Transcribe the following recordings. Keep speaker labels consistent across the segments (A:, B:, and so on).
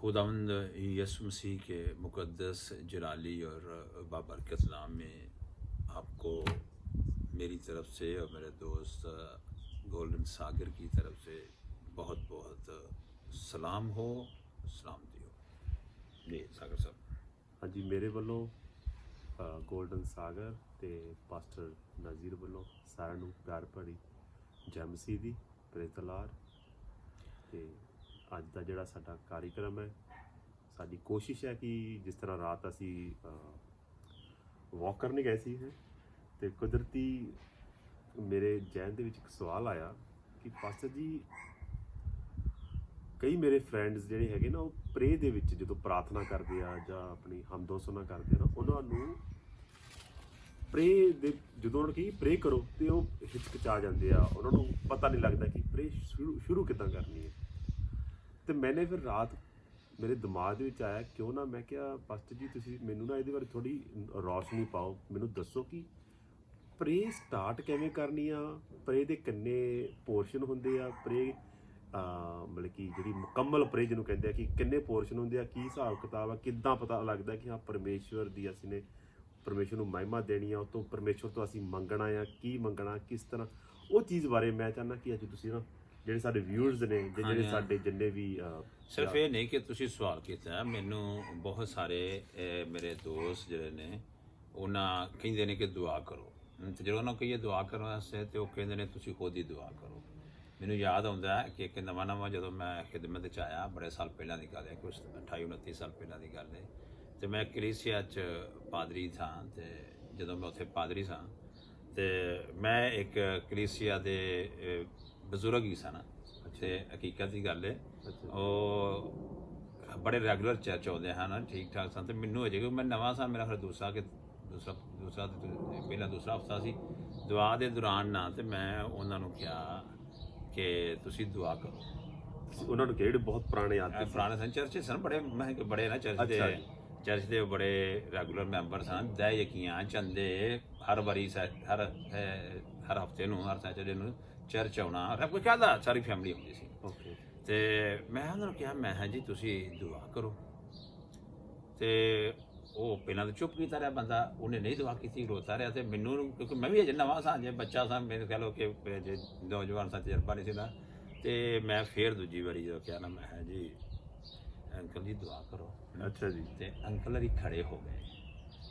A: खुदावंद यसु मसीह के मुक़द्दस जलाली और बाबरकत नाम में आपको मेरी तरफ से और मेरे दोस्त गोल्डन सागर की तरफ से बहुत बहुत सलाम हो, सलाम दियो जी सागर साहब।
B: हाँ जी, मेरे वालों गोल्डन सागर ते पास्टर नाजीर वालों साਰਿਆਂ ਨੂੰ ਪਿਆਰ ਭਰੀ ਜੈ ਮਸੀਹ ਦੀ ਪ੍ਰੇਤਲਾਰ। ਤੇ ਅੱਜ ਦਾ ਜਿਹੜਾ ਸਾਡਾ ਕਾਰਿਕ੍ਰਮ ਹੈ, ਸਾਡੀ ਕੋਸ਼ਿਸ਼ ਹੈ ਕਿ ਜਿਸ ਤਰ੍ਹਾਂ ਰਾਤ ਅਸੀਂ ਵਾਕ ਕਰਨ ਗਏ ਸੀ ਤੇ ਕੁਦਰਤੀ ਮੇਰੇ ਜਹਿਨ ਦੇ ਵਿੱਚ ਇੱਕ ਸਵਾਲ ਆਇਆ ਕਿ ਪਾਸਟਰ ਜੀ ਕਈ ਮੇਰੇ ਫਰੈਂਡਸ ਜਿਹੜੇ ਹੈਗੇ ਨਾ, ਉਹ ਪ੍ਰੇ ਦੇ ਵਿੱਚ ਜਦੋਂ ਪ੍ਰਾਰਥਨਾ ਕਰਦੇ ਆ ਜਾਂ ਆਪਣੀ ਹਮਦੋਸਨਾ ਕਰਦੇ ਨਾ, ਉਹਨਾਂ ਨੂੰ ਪ੍ਰੇ ਦੇ ਜਦੋਂ ਉਹਨਾਂ ਕਹੀ ਪ੍ਰੇ ਕਰੋ ਤੇ ਉਹ ਹਿਚਕਚਾ ਜਾਂਦੇ ਆ, ਉਹਨਾਂ ਨੂੰ ਪਤਾ ਨਹੀਂ ਲੱਗਦਾ ਕਿ ਪ੍ਰੇ ਸ਼ੁਰੂ ਕਿੱਦਾਂ ਕਰਨੀ ਹੈ। ਤੇ ਮੈਨੇ ਫਿਰ ਰਾਤ ਮੇਰੇ ਦਿਮਾਗ ਦੇ ਵਿੱਚ ਆਇਆ, ਕਿਉਂ ਨਾ ਮੈਂ ਕਿਹਾ ਪਾਸਟਰ ਜੀ ਤੁਸੀਂ ਮੈਨੂੰ ਨਾ ਇਹਦੇ ਬਾਰੇ ਥੋੜ੍ਹੀ ਰੌਸ਼ਨੀ ਪਾਓ, ਮੈਨੂੰ ਦੱਸੋ ਕਿ ਪ੍ਰੇ ਸਟਾਰਟ ਕਿਵੇਂ ਕਰਨੀ ਆ, ਪ੍ਰੇ ਦੇ ਕਿੰਨੇ ਪੋਰਸ਼ਨ ਹੁੰਦੇ ਆ, ਪ੍ਰੇ ਮਤਲਬ ਕਿ ਜਿਹੜੀ ਮੁਕੰਮਲ ਪ੍ਰੇ ਜਿਹਨੂੰ ਕਹਿੰਦੇ ਆ ਕਿ ਕਿੰਨੇ ਪੋਰਸ਼ਨ ਹੁੰਦੇ ਆ, ਕੀ ਹਿਸਾਬ ਕਿਤਾਬ ਆ, ਕਿੱਦਾਂ ਪਤਾ ਲੱਗਦਾ ਕਿ ਹਾਂ ਪਰਮੇਸ਼ਵਰ ਦੀ ਅਸੀਂ ਨੇ ਪਰਮੇਸ਼ਵਰ ਨੂੰ ਮਹਿਮਾ ਦੇਣੀ ਆ, ਉਹ ਤੋਂ ਪਰਮੇਸ਼ਵਰ ਤੋਂ ਅਸੀਂ ਮੰਗਣਾ ਆ, ਕੀ ਮੰਗਣਾ, ਕਿਸ ਤਰ੍ਹਾਂ, ਉਹ ਚੀਜ਼ ਬਾਰੇ ਮੈਂ ਚਾਹੁੰਦਾ ਕਿ ਅੱਜ ਤੁਸੀਂ ਨਾ ਜਿਹੜੇ ਸਾਡੇ ਵਿਊਅਰਸ ਨੇ ਜਿਹੜੇ ਸਾਡੇ ਜਿੰਨੇ ਵੀ
A: ਸਿਰਫ ਇਹ ਨਹੀਂ ਕਿ ਤੁਸੀਂ ਸਵਾਲ ਕੀਤਾ, ਮੈਨੂੰ ਬਹੁਤ ਸਾਰੇ ਮੇਰੇ ਦੋਸਤ ਜਿਹੜੇ ਨੇ ਉਹਨਾਂ ਕਹਿੰਦੇ ਨੇ ਕਿ ਦੁਆ ਕਰੋ, ਤੇ ਜਦੋਂ ਉਹਨਾਂ ਨੂੰ ਕਹੀਏ ਦੁਆ ਕਰਨ ਵਾਸਤੇ ਤੇ ਉਹ ਕਹਿੰਦੇ ਨੇ ਤੁਸੀਂ ਖੁਦ ਹੀ ਦੁਆ ਕਰੋ। ਮੈਨੂੰ ਯਾਦ ਆਉਂਦਾ ਹੈ ਕਿ ਇੱਕ ਨਵਾਂ ਜਦੋਂ ਮੈਂ ਖਿਦਮਤ 'ਚ ਆਇਆ, ਬੜੇ ਸਾਲ ਪਹਿਲਾਂ ਦੀ ਗੱਲ ਹੈ, ਕੁਛ 28-29 ਸਾਲ ਪਹਿਲਾਂ ਦੀ ਗੱਲ ਹੈ, ਤੇ ਮੈਂ ਕਲੀਸਿਆ 'ਚ ਪਾਦਰੀ ਸਾਂ। ਤੇ ਜਦੋਂ ਮੈਂ ਉੱਥੇ ਪਾਦਰੀ ਸਾਂ ਤੇ ਮੈਂ ਇੱਕ ਕਲੀਸਿਆ ਦੇ ਬਜ਼ੁਰਗ ਹੀ ਸਨ, ਅਤੇ ਹਕੀਕਤ ਦੀ ਗੱਲ ਹੈ ਉਹ ਬੜੇ ਰੈਗੂਲਰ ਚਰਚ ਆਉਂਦੇ ਹਨ, ਠੀਕ ਠਾਕ ਸਨ। ਅਤੇ ਮੈਨੂੰ ਅਜੇ ਮੈਂ ਨਵਾਂ ਸਾਂ, ਮੇਰਾ ਫਿਰ ਦੂਸਰਾ ਪਹਿਲਾਂ ਦੂਸਰਾ ਹਫ਼ਤਾ ਸੀ। ਦੁਆ ਦੇ ਦੌਰਾਨ ਨਾ ਤੇ ਮੈਂ ਉਹਨਾਂ ਨੂੰ ਕਿਹਾ ਕਿ ਤੁਸੀਂ ਦੁਆ ਕਰੋ।
B: ਉਹਨਾਂ ਨੂੰ ਕਿਹੜੇ ਬਹੁਤ ਪੁਰਾਣੇ
A: ਪੁਰਾਣੇ ਸਨ, ਚਰਚ ਸਨ, ਬੜੇ ਨਾ ਚਰਚ ਦੇ ਬੜੇ ਰੈਗੂਲਰ ਮੈਂਬਰ ਸਨ। ਦੈ ਯਕੀਨ ਚੰਦੇ ਹਰ ਵਾਰੀ ਹਰ ਹਫ਼ਤੇ ਨੂੰ, ਹਰ ਸੈਚਰਡੇ ਨੂੰ ਚਰਚ ਆਉਣਾ, ਕੋਈ ਕਹਦਾ ਸਾਰੀ ਫੈਮਿਲੀ ਆਉਂਦੀ ਸੀ। ਅਤੇ ਮੈਂ ਉਹਨਾਂ ਨੂੰ ਕਿਹਾ, ਮੈਂ ਹਾਂ ਜੀ ਤੁਸੀਂ ਦੁਆ ਕਰੋ। ਅਤੇ ਉਹ ਪਹਿਲਾਂ ਤਾਂ ਚੁੱਪ ਕੀਤਾ ਰਿਹਾ ਬੰਦਾ, ਉਹਨੇ ਨਹੀਂ ਦੁਆ ਕੀਤੀ, ਰੋਤਾ ਰਿਹਾ। ਅਤੇ ਮੈਨੂੰ ਕਿਉਂਕਿ ਮੈਂ ਵੀ ਅਜੇ ਨਵਾਂ ਸਾਂ, ਜੇ ਬੱਚਾ ਸਾਂ, ਮੈਨੂੰ ਕਹਿ ਲਓ ਕਿ ਅਜੇ ਨੌਜਵਾਨ ਸਾਂ, ਤਜਰਬਾ ਨਹੀਂ ਸੀ ਨਾ। ਅਤੇ ਮੈਂ ਫਿਰ ਦੂਜੀ ਵਾਰੀ ਜਦੋਂ ਕਿਹਾ ਨਾ, ਮੈਂ ਹਾਂ ਜੀ ਅੰਕਲ ਜੀ ਦੁਆ ਕਰੋ।
B: ਅੱਛਾ ਜੀ।
A: ਅਤੇ ਅੰਕਲ ਜੀ ਖੜ੍ਹੇ ਹੋ ਗਏ,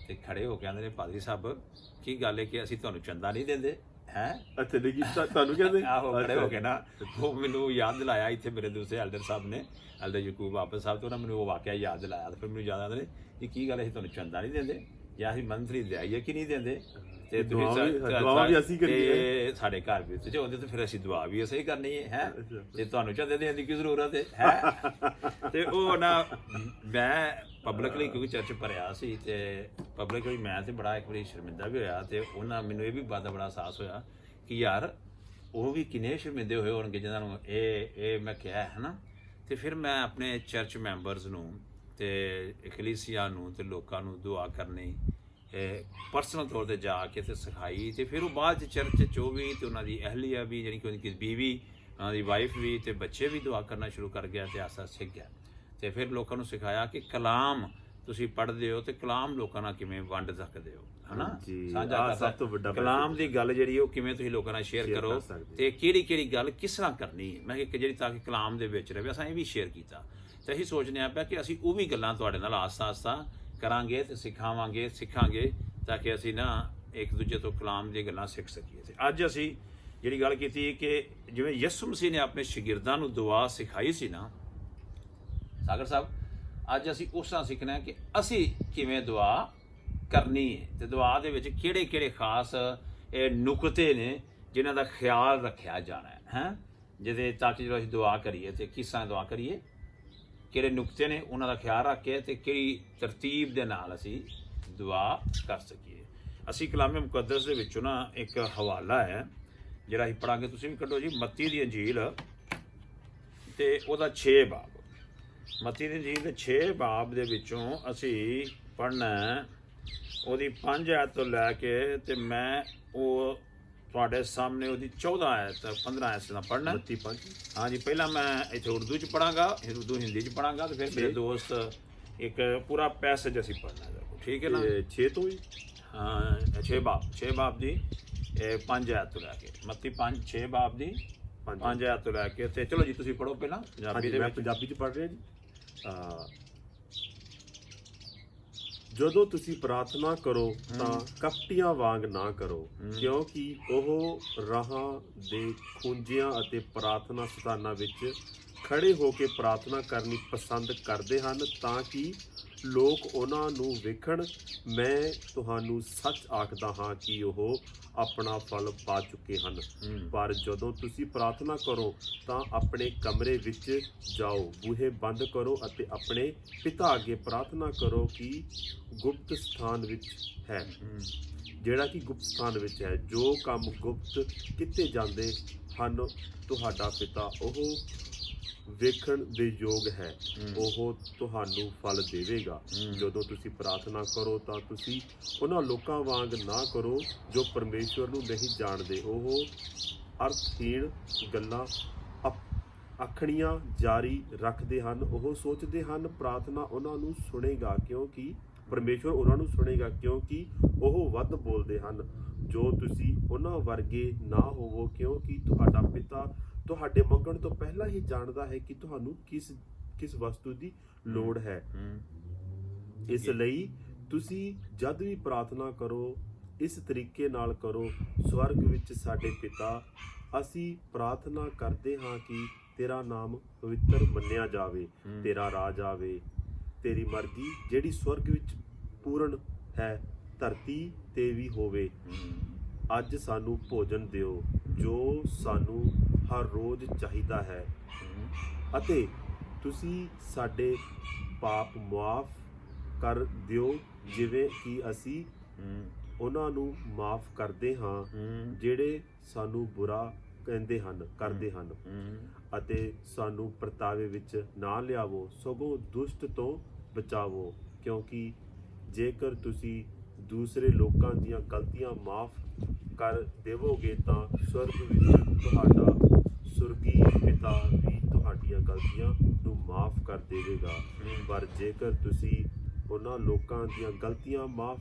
A: ਅਤੇ ਖੜ੍ਹੇ ਹੋ ਕੇ ਕਹਿੰਦੇ ਨੇ, ਪਾਦਰੀ ਸਾਹਿਬ ਕੀ ਗੱਲ ਹੈ ਕਿ ਅਸੀਂ ਤੁਹਾਨੂੰ ਚੰਦਾ ਨਹੀਂ ਦਿੰਦੇ ਹੈ?
B: ਅੱਛਾ ਜੀ, ਤੁਹਾਨੂੰ ਕਹਿੰਦੇ?
A: ਆਹੋ, ਖੜ੍ਹੇ ਹੋ ਕੇ ਨਾ ਉਹ ਮੈਨੂੰ ਯਾਦ ਦਿਲਾਇਆ। ਇੱਥੇ ਮੇਰੇ ਦੂਸਰੇ ਐਲਡਰ ਸਾਹਿਬ ਨੇ, ਐਲਡਰ ਯਕੂਬ ਆਪਸ ਸਾਹਿਬ, ਤੋਂ ਉਹਨਾਂ ਮੈਨੂੰ ਉਹ ਵਾਕਿਆ ਯਾਦ ਦਿਲਾਇਆ। ਫਿਰ ਮੈਨੂੰ ਯਾਦ ਆਉਂਦੇ ਨੇ ਕਿ ਕੀ ਗੱਲ ਅਸੀਂ ਤੁਹਾਨੂੰ ਚੰਦਾ ਨਹੀਂ ਦਿੰਦੇ, ਜਾਂ ਅਸੀਂ ਮੰਥਲੀ ਦਿਹਾਈਏ ਕਿ ਨਹੀਂ ਦਿੰਦੇ, ਅਤੇ
B: ਦੁਆ ਵੀ ਅਸੀਂ ਕਰੀਏ
A: ਸਾਡੇ ਘਰ ਵਿੱਚ ਜੇ ਆਉਂਦੇ ਤਾਂ ਫਿਰ ਅਸੀਂ ਦੁਆ ਵੀ ਅਸੀਂ ਕਰਨੀ ਹੈ, ਅਤੇ ਤੁਹਾਨੂੰ ਚੰਦੇ ਦੇਣ ਦੀ ਕੀ ਜ਼ਰੂਰਤ ਹੈ। ਅਤੇ ਉਹ ਨਾ ਮੈਂ ਪਬਲਿਕਲੀ, ਕਿਉਂਕਿ ਚਰਚ ਭਰਿਆ ਸੀ, ਅਤੇ ਪਬਲਿਕਲੀ ਮੈਂ ਤਾਂ ਬੜਾ ਇੱਕ ਵਾਰੀ ਸ਼ਰਮਿੰਦਾ ਵੀ ਹੋਇਆ। ਅਤੇ ਉਹਨਾਂ ਮੈਨੂੰ ਇਹ ਵੀ ਬਾਤ ਦਾ ਬੜਾ ਅਹਿਸਾਸ ਹੋਇਆ ਕਿ ਯਾਰ ਉਹ ਵੀ ਕਿੰਨੇ ਸ਼ਰਮਿੰਦੇ ਹੋਏ ਹੋਣਗੇ ਜਿਹਨਾਂ ਨੂੰ ਇਹ ਮੈਂ ਕਿਹਾ ਹੈ ਨਾ। ਅਤੇ ਫਿਰ ਮੈਂ ਆਪਣੇ ਚਰਚ ਮੈਂਬਰਸ ਨੂੰ ਅਤੇ ਕਲੀਸਿਆ ਨੂੰ ਅਤੇ ਲੋਕਾਂ ਨੂੰ ਦੁਆ ਕਰਨੀ ਪਰਸਨਲ ਤੌਰ 'ਤੇ ਜਾ ਕੇ ਅਤੇ ਸਿਖਾਈ। ਅਤੇ ਫਿਰ ਉਹ ਬਾਅਦ 'ਚ ਚਰਚ 'ਚ ਉਹ ਵੀ ਅਤੇ ਉਹਨਾਂ ਦੀ ਅਹਿਲੀਆ ਵੀ, ਜਾਣੀ ਕਿ ਉਹਨਾਂ ਦੀ ਬੀਵੀ, ਉਹਨਾਂ ਦੀ ਵਾਈਫ ਵੀ ਅਤੇ ਬੱਚੇ ਵੀ ਦੁਆ ਕਰਨਾ ਸ਼ੁਰੂ ਕਰ ਗਿਆ, ਅਤੇ ਆਸਾ ਸਿੱਖ ਗਿਆ। ਅਤੇ ਫਿਰ ਲੋਕਾਂ ਨੂੰ ਸਿਖਾਇਆ ਕਿ ਕਲਾਮ ਤੁਸੀਂ ਪੜ੍ਹਦੇ ਹੋ ਅਤੇ ਕਲਾਮ ਲੋਕਾਂ ਨਾਲ ਕਿਵੇਂ ਵੰਡ ਸਕਦੇ ਹੋ, ਹੈ ਨਾ, ਸਾਂਝਾ
B: ਸਭ ਤੋਂ ਵੱਡਾ
A: ਕਲਾਮ ਦੀ ਗੱਲ ਜਿਹੜੀ ਉਹ ਕਿਵੇਂ ਤੁਸੀਂ ਲੋਕਾਂ ਨਾਲ ਸ਼ੇਅਰ ਕਰੋ, ਅਤੇ ਕਿਹੜੀ ਗੱਲ ਕਿਸ ਤਰ੍ਹਾਂ ਕਰਨੀ ਹੈ। ਮੈਂ ਕਿਹਾ ਕਿ ਜਿਹੜੀ ਤਾਂ ਕਿ ਕਲਾਮ ਦੇ ਵਿੱਚ ਰਹੇ, ਅਸਾਂ ਇਹ ਵੀ ਸ਼ੇਅਰ ਕੀਤਾ। ਅਤੇ ਅਸੀਂ ਸੋਚਦੇ ਪਿਆ ਕਿ ਅਸੀਂ ਉਹ ਵੀ ਗੱਲਾਂ ਤੁਹਾਡੇ ਨਾਲ ਆਸਤਾ ਕਰਾਂਗੇ ਅਤੇ ਸਿੱਖਾਂਗੇ ਤਾਂ ਕਿ ਅਸੀਂ ਨਾ ਇੱਕ ਦੂਜੇ ਤੋਂ ਕਲਾਮ ਦੀਆਂ ਗੱਲਾਂ ਸਿੱਖ ਸਕੀਏ। ਅਤੇ ਅੱਜ ਅਸੀਂ ਜਿਹੜੀ ਗੱਲ ਕੀਤੀ ਕਿ ਜਿਵੇਂ ਯਿਸੂ ਮਸੀਹ ਨੇ ਆਪਣੇ ਸ਼ਾਗਿਰਦਾਂ ਨੂੰ ਦੁਆ ਸਿਖਾਈ ਸੀ ਨਾ ਸਾਗਰ ਸਾਹਿਬ, ਅੱਜ ਅਸੀਂ ਉਸ ਤਰ੍ਹਾਂ ਸਿੱਖਣਾ ਕਿ ਅਸੀਂ ਕਿਵੇਂ ਦੁਆ ਕਰਨੀ ਹੈ, ਅਤੇ ਦੁਆ ਦੇ ਵਿੱਚ ਕਿਹੜੇ ਖਾਸ ਨੁਕਤੇ ਨੇ ਜਿਨ੍ਹਾਂ ਦਾ ਖਿਆਲ ਰੱਖਿਆ ਜਾਣਾ ਹੈ, ਜਿਹਦੇ ਤਾਂ ਕਿ ਜਦੋਂ ਅਸੀਂ ਦੁਆ ਕਰੀਏ ਅਤੇ ਕਿਸ ਤਰ੍ਹਾਂ ਦੁਆ ਕਰੀਏ, ਕਿਹੜੇ ਨੁਕਤੇ ਨੇ ਉਹਨਾਂ ਦਾ ਖਿਆਲ ਰੱਖ ਕੇ ਅਤੇ ਕਿਹੜੀ ਤਰਤੀਬ ਦੇ ਨਾਲ ਅਸੀਂ ਦੁਆ ਕਰ ਸਕੀਏ। ਅਸੀਂ ਕਲਾਮੇ ਮੁਕੱਦਸ ਦੇ ਵਿੱਚੋਂ ਨਾ ਇੱਕ ਹਵਾਲਾ ਹੈ ਜਿਹੜਾ ਅਸੀਂ ਪੜ੍ਹਾਂਗੇ, ਤੁਸੀਂ ਵੀ ਕੱਢੋ ਜੀ, ਮੱਤੀ ਦੀ ਅੰਜੀਲ ਅਤੇ ਉਹਦਾ 6 ਬਾਬ। ਮੱਤੀ ਦੀ ਅੰਜੀਲ ਦੇ 6 ਬਾਬ ਦੇ ਵਿੱਚੋਂ ਅਸੀਂ ਪੜ੍ਹਨਾ ਉਹਦੀ 5 ਆਇਤ ਤੋਂ ਲੈ ਕੇ, ਅਤੇ ਮੈਂ ਉਹ ਤੁਹਾਡੇ ਸਾਹਮਣੇ ਉਹਦੀ 14 ਆਇਤ 15 ਆਇਤ ਨਾਲ ਪੜ੍ਹਨਾ।
B: 32:5।
A: हाँ जी, पहला मैं इतने उर्दू च पढ़ांगा, उर्दू हिंदी च पढ़ांगा, तो फिर मेरे दोस्त एक पूरा पैसेज असी पढ़ना है, ठीक है ना।
B: 6 ਤੋਂ ਹੀ
A: हाँ, 6 बाब दी 5 आयत तो लैके 32:5 6 बाब दी 5 आयत तो लैके ते चलो जी तुसी पढ़ो पहला पंजाबी दे
B: ਮੈਂ
A: विच।
B: ਪੰਜਾਬੀ ਚ ਪੜ੍ਹ ਰਿਹਾ ਜੀ। ਜਦੋਂ ਤੁਸੀਂ ਪ੍ਰਾਰਥਨਾ ਕਰੋ ਤਾਂ ਕਪਟੀਆਂ ਵਾਂਗ ਨਾ ਕਰੋ, ਕਿਉਂਕਿ ਉਹ ਰਾਹਾਂ ਦੇ ਖੂੰਜਿਆਂ ਅਤੇ ਪ੍ਰਾਰਥਨਾ ਸਥਾਨਾਂ ਵਿੱਚ ਖੜੇ ਹੋ ਕੇ ਪ੍ਰਾਰਥਨਾ ਕਰਨੀ ਪਸੰਦ ਕਰਦੇ ਹਨ ਤਾਂ ਕਿ ਲੋਕ ਉਹਨਾਂ ਨੂੰ ਵੇਖਣ। ਮੈਂ ਤੁਹਾਨੂੰ ਸੱਚ ਆਖਦਾ ਹਾਂ ਕਿ ਉਹ ਆਪਣਾ ਫਲ ਪਾ ਚੁੱਕੇ ਹਨ। ਪਰ ਜਦੋਂ ਤੁਸੀਂ ਪ੍ਰਾਰਥਨਾ ਕਰੋ ਤਾਂ ਆਪਣੇ ਕਮਰੇ ਵਿੱਚ ਜਾਓ, ਬੂਹੇ ਬੰਦ ਕਰੋ ਅਤੇ ਆਪਣੇ ਪਿਤਾ ਅੱਗੇ ਪ੍ਰਾਰਥਨਾ ਕਰੋ ਕਿ ਗੁਪਤ ਸਥਾਨ ਵਿੱਚ ਹੈ, ਜਿਹੜਾ ਕਿ ਗੁਪਤ ਸਥਾਨ ਵਿੱਚ ਹੈ। ਜੋ ਕੰਮ ਗੁਪਤ ਕੀਤੇ ਜਾਂਦੇ ਹਨ ਤੁਹਾਡਾ ਪਿਤਾ ਉਹ ਵੇਖਣ ਦੇ ਯੋਗ ਹੈ, ਉਹ ਤੁਹਾਨੂੰ ਫਲ ਦੇਵੇਗਾ। ਜਦੋਂ ਤੁਸੀਂ ਪ੍ਰਾਰਥਨਾ ਕਰੋ ਤਾਂ ਤੁਸੀਂ ਉਹਨਾਂ ਲੋਕਾਂ ਵਾਂਗ ਨਾ ਕਰੋ ਜੋ ਪਰਮੇਸ਼ਵਰ ਨੂੰ ਨਹੀਂ ਜਾਣਦੇ। ਉਹ ਅਰਥਹੀਣ ਗੱਲਾਂ ਆਖਣੀਆਂ ਜਾਰੀ ਰੱਖਦੇ ਹਨ। ਉਹ ਸੋਚਦੇ ਹਨ ਪ੍ਰਾਰਥਨਾ ਉਹਨਾਂ ਨੂੰ ਸੁਣੇਗਾ, ਕਿਉਂਕਿ ਪਰਮੇਸ਼ਵਰ ਉਹਨਾਂ ਨੂੰ ਸੁਣੇਗਾ, ਕਿਉਂਕਿ ਉਹ ਵੱਧ ਬੋਲਦੇ ਹਨ। ਜੋ ਤੁਸੀਂ ਉਹਨਾਂ ਵਰਗੇ ਨਾ ਹੋਵੋ, ਕਿਉਂਕਿ ਤੁਹਾਡਾ ਪਿਤਾ ਤੁਹਾਡੇ ਮੰਗਣ ਤੋਂ ਪਹਿਲਾਂ ਹੀ ਜਾਣਦਾ ਹੈ ਕਿ ਤੁਹਾਨੂੰ ਕਿਸ ਵਸਤੂ ਦੀ ਲੋੜ ਹੈ। ਇਸ ਲਈ ਤੁਸੀਂ ਜਦ ਵੀ ਪ੍ਰਾਰਥਨਾ ਕਰੋ ਇਸ ਤਰੀਕੇ ਨਾਲ ਕਰੋ, ਸਵਰਗ ਵਿੱਚ ਸਾਡੇ ਪਿਤਾ, ਅਸੀਂ ਪ੍ਰਾਰਥਨਾ ਕਰਦੇ ਹਾਂ ਕਿ ਤੇਰਾ ਨਾਮ ਪਵਿੱਤਰ ਮੰਨਿਆ ਜਾਵੇ, ਤੇਰਾ ਰਾਜ ਆਵੇ, ਤੇਰੀ ਮਰਜ਼ੀ ਜਿਹੜੀ ਸਵਰਗ ਵਿੱਚ ਪੂਰਨ ਹੈ ਧਰਤੀ ਤੇ ਵੀ ਹੋਵੇ। ਅੱਜ ਸਾਨੂੰ ਭੋਜਨ ਦਿਓ ਜੋ ਸਾਨੂੰ ਹਰ ਰੋਜ਼ ਚਾਹੀਦਾ ਹੈ, ਅਤੇ ਤੁਸੀਂ ਸਾਡੇ ਪਾਪ ਮੁਆਫ ਕਰ ਦਿਓ ਜਿਵੇਂ ਕਿ ਅਸੀਂ ਉਹਨਾਂ ਨੂੰ ਮਾਫ ਕਰਦੇ ਹਾਂ ਜਿਹੜੇ ਸਾਨੂੰ ਬੁਰਾ ਕਰਦੇ ਹਨ। ਅਤੇ ਸਾਨੂੰ ਪਰਤਾਵੇ ਵਿੱਚ ਨਾ ਲਿਆਵੋ, ਸਗੋਂ ਦੁਸ਼ਟ ਤੋਂ ਬਚਾਵੋ, ਕਿਉਂਕਿ ਜੇਕਰ ਤੁਸੀਂ ਦੂਸਰੇ ਲੋਕਾਂ ਦੀਆਂ ਗਲਤੀਆਂ ਮਾਫ ਕਰ ਦੇਵੋਗੇ ਤਾਂ ਸਵਰਗ ਵਿੱਚ ਤੁਹਾਡਾ ਸੁਰਗੀ ਪਿਤਾ ਵੀ ਤੁਹਾਡੀਆਂ ਗਲਤੀਆਂ ਨੂੰ ਮਾਫ ਕਰ ਦੇਵੇਗਾ। ਪਰ ਜੇਕਰ ਤੁਸੀਂ ਉਹਨਾਂ ਲੋਕਾਂ ਦੀਆਂ ਗਲਤੀਆਂ ਮਾਫ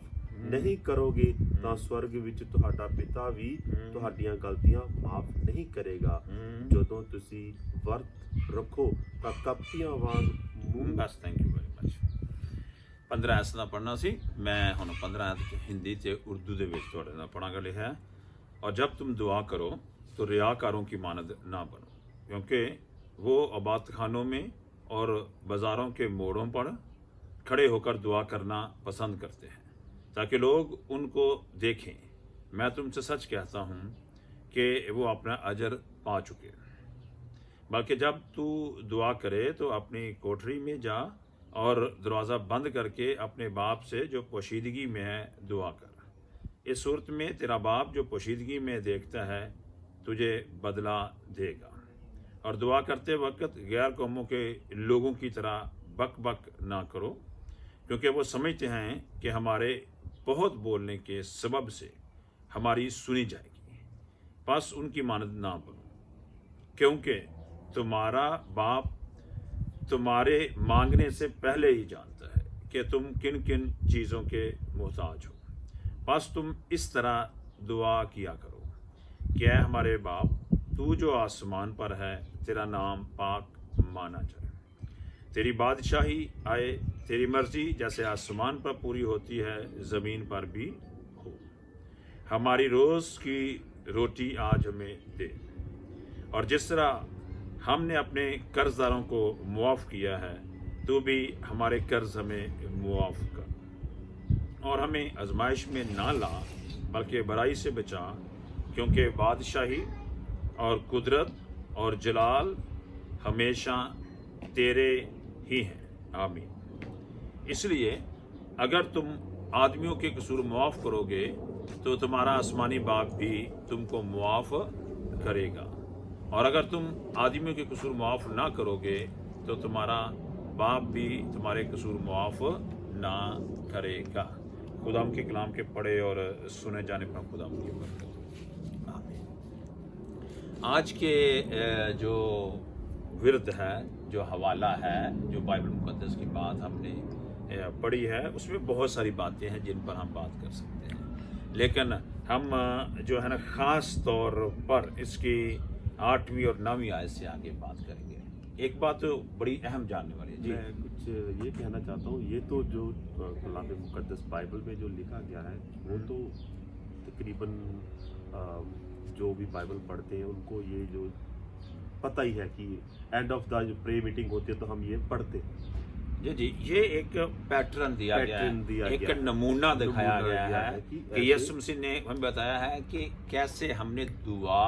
B: ਨਹੀਂ ਕਰੋਗੇ ਤਾਂ ਸਵਰਗ ਵਿੱਚ ਤੁਹਾਡਾ ਪਿਤਾ ਵੀ ਤੁਹਾਡੀਆਂ ਗਲਤੀਆਂ ਮਾਫ ਨਹੀਂ ਕਰੇਗਾ। ਜਦੋਂ ਤੁਸੀਂ ਵਰਤ ਰੱਖੋ ਤਾਂ ਕਪਟੀਆਂ ਵਾਂਗ ਮੂੰਹ।
A: ਬਸ ਥੈਂਕ ਯੂ ਵੈਰੀ ਮਚ। 15 ਆਇਤ ਦਾ ਪੜ੍ਹਨਾ ਸੀ, ਮੈਂ ਹੁਣ 15 ਆਇਤ हिंदी ਤੇ उर्दू ਦੇ ਵਿੱਚ ਤੁਹਾਡੇ ਨਾਲ पढ़ांगा। लिखा है, और जब तुम दुआ करो तो रियाकारों की मानद ना बनो, क्योंकि वो इबादतखानों में और बाज़ारों के मोड़ों पर खड़े होकर दुआ करना पसंद करते हैं ताकि लोग उनको देखें। मैं तुमसे सच कहता हूँ कि वो अपना अजर पा चुके। बल्कि जब तू दुआ करे तो अपनी कोठरी में जा और दरवाज़ा बंद करके अपने बाप से जो पोशीदगी में है दुआ कर। इस सूरत में तेरा बाप जो पोशीदगी में देखता है तुझे बदला देगा। और दुआ करते वक्त गैर कौमों के लोगों की तरह बक बक ना करो, क्योंकि वो समझते हैं कि हमारे बहुत बोलने के सबब से हमारी सुनी जाएगी। बस उनकी मानद ना बनो, क्योंकि तुम्हारा बाप तुम्हारे मांगने से पहले ही जानता है कि तुम किन किन चीज़ों के मोहताज हो। बस तुम इस तरह दुआ किया करो कि ऐ हमारे बाप, तू जो आसमान पर है तेरा नाम पाक माना जाए, तेरी बादशाही आए, तेरी मर्जी जैसे आसमान पर पूरी होती है ज़मीन पर भी हो। हमारी रोज़ की रोटी आज हमें दे, और जिस तरह हमने अपने कर्जदारों को मुआफ़ किया है तू भी हमारे कर्ज हमें मुआफ़ कर। और हमें आजमाइश में ना ला बल्कि बुराई से बचा, क्योंकि बादशाही और कुदरत और जलाल हमेशा तेरे ही हैं। आमीन। इसलिए अगर तुम आदमियों के कसूर मुआफ़ करोगे तो तुम्हारा आसमानी बाप भी तुमको मुआफ़ करेगा, और अगर तुम आदमियों के कसूर मुआफ़ ना करोगे तो तुम्हारा बाप भी तुम्हारे कसूर मुआफ़ ना करेगा। खुदाम के कलाम के पढ़े और सुने जाने पर खुदाम की बरकत हो। आमीन। आज के जो विरद है, जो हवाला है, जो बाइबल मुक़द्दस की बात हमने पढ़ी है, उसमें बहुत सारी बातें हैं जिन पर हम बात कर सकते हैं, लेकिन हम जो है ना ख़ास तौर पर इसकी 8वीं और 9वीं आयत से आगे बात करेंगे। एक बात तो बड़ी अहम जानने वाली है जी।
B: मैं कुछ ये कहना चाहता हूँ, ये तो जो कलाम मुक़द्दस बाइबल में जो लिखा गया है वो तो तकरीबन जो भी बाइबल पढ़ते हैं उनको ये जो पता ही है कि end of the prey meeting होती है तो हम ये पढ़ते हैं।
A: जी, ये एक पैटर्न दिया गया है, एक नमूना दिखाया गया है कि यीशु मसीह ने हमें बताया है कि कैसे हमने दुआ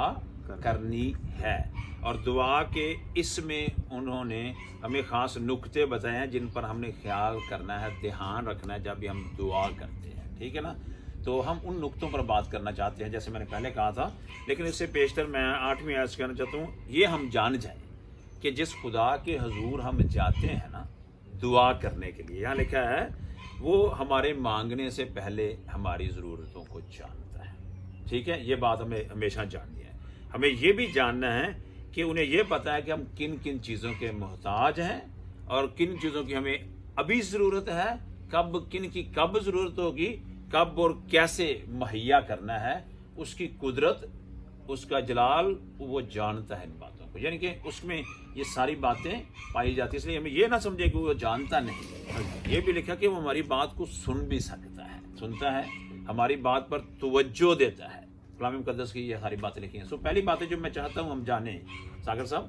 A: करनी है, और दुआ के इसमें उन्होंने हमें ख़ास नुक्ते बताए हैं जिन पर हमने ख्याल करना है, ध्यान रखना है जब भी हम दुआ करते हैं, ठीक है ना। तो हम उन नुक्तों पर बात करना चाहते हैं जैसे मैंने पहले कहा था, लेकिन इससे पेशतर मैं 8वीं आयत कहना चाहता हूँ, ये हम जान जाएं कि जिस खुदा के हजूर हम जाते हैं ना दुआ करने के लिए, यहाँ लिखा है वो हमारे मांगने से पहले हमारी ज़रूरतों को जानता है, ठीक है। ये बात हमें हमेशा जाननी है। हमें ये भी जानना है कि उन्हें ये पता है कि हम किन किन चीज़ों के मोहताज हैं और किन चीज़ों की हमें अभी ज़रूरत है, कब किन की कब ज़रूरत होगी, कब और कैसे मुहैया करना है, उसकी कुदरत, उसका जलाल वो जानता है इन बातों को, यानी कि उसमें ये सारी बातें पाई जाती है। इसलिए हमें ये ना समझे कि वो जानता नहीं, ये भी लिखा कि वो हमारी बात को सुन भी सकता है, सुनता है, हमारी बात पर तवज्जो देता है। कलाम मुक़द्दस की ये सारी बातें लिखी हैं। सो पहली बातें जो मैं चाहता हूँ हम जाने सागर साहब,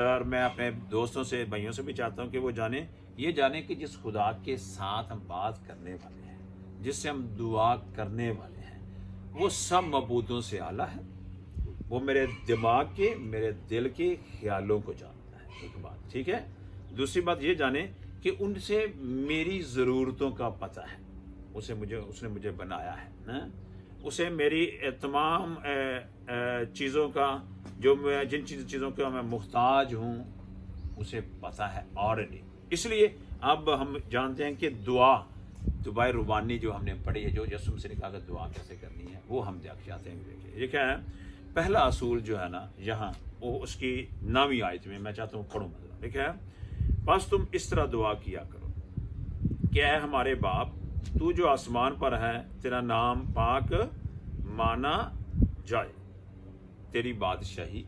A: और मैं अपने दोस्तों से भाइयों से भी चाहता हूँ कि वो जाने, ये जाने कि जिस खुदा के साथ हम बात करने वाले हैं, जिससे हम दुआ करने वाले हैं, वो सब मबूदों से आला है, वो मेरे दिमाग के, मेरे दिल के ख्यालों को जानता है, एक बात, ठीक है। दूसरी बात ये जाने कि उनसे मेरी ज़रूरतों का पता है, उसने मुझे बनाया है ना? उसे मेरी तमाम चीज़ों का, जो मैं जिन चीज़ों का मैं मुहताज हूँ, उसे पता है ऑलरेडी। इसलिए अब हम जानते हैं कि दुआ रुबानी जो हमने पढ़ी है, जो यीशु मसीह ने कहा कि दुआ कैसे करनी है, वो हम चाहते हैं। देखिए ये क्या है, पहला असूल जो है ना यहाँ, वो उसकी 9वीं आयत में मैं चाहता हूँ पढ़ूँ, मतलब देखा है, बस तुम इस तरह दुआ किया करो कि ऐ हमारे बाप, तू जो आसमान पर है, तेरा नाम पाक माना जाए, तेरी बादशाही,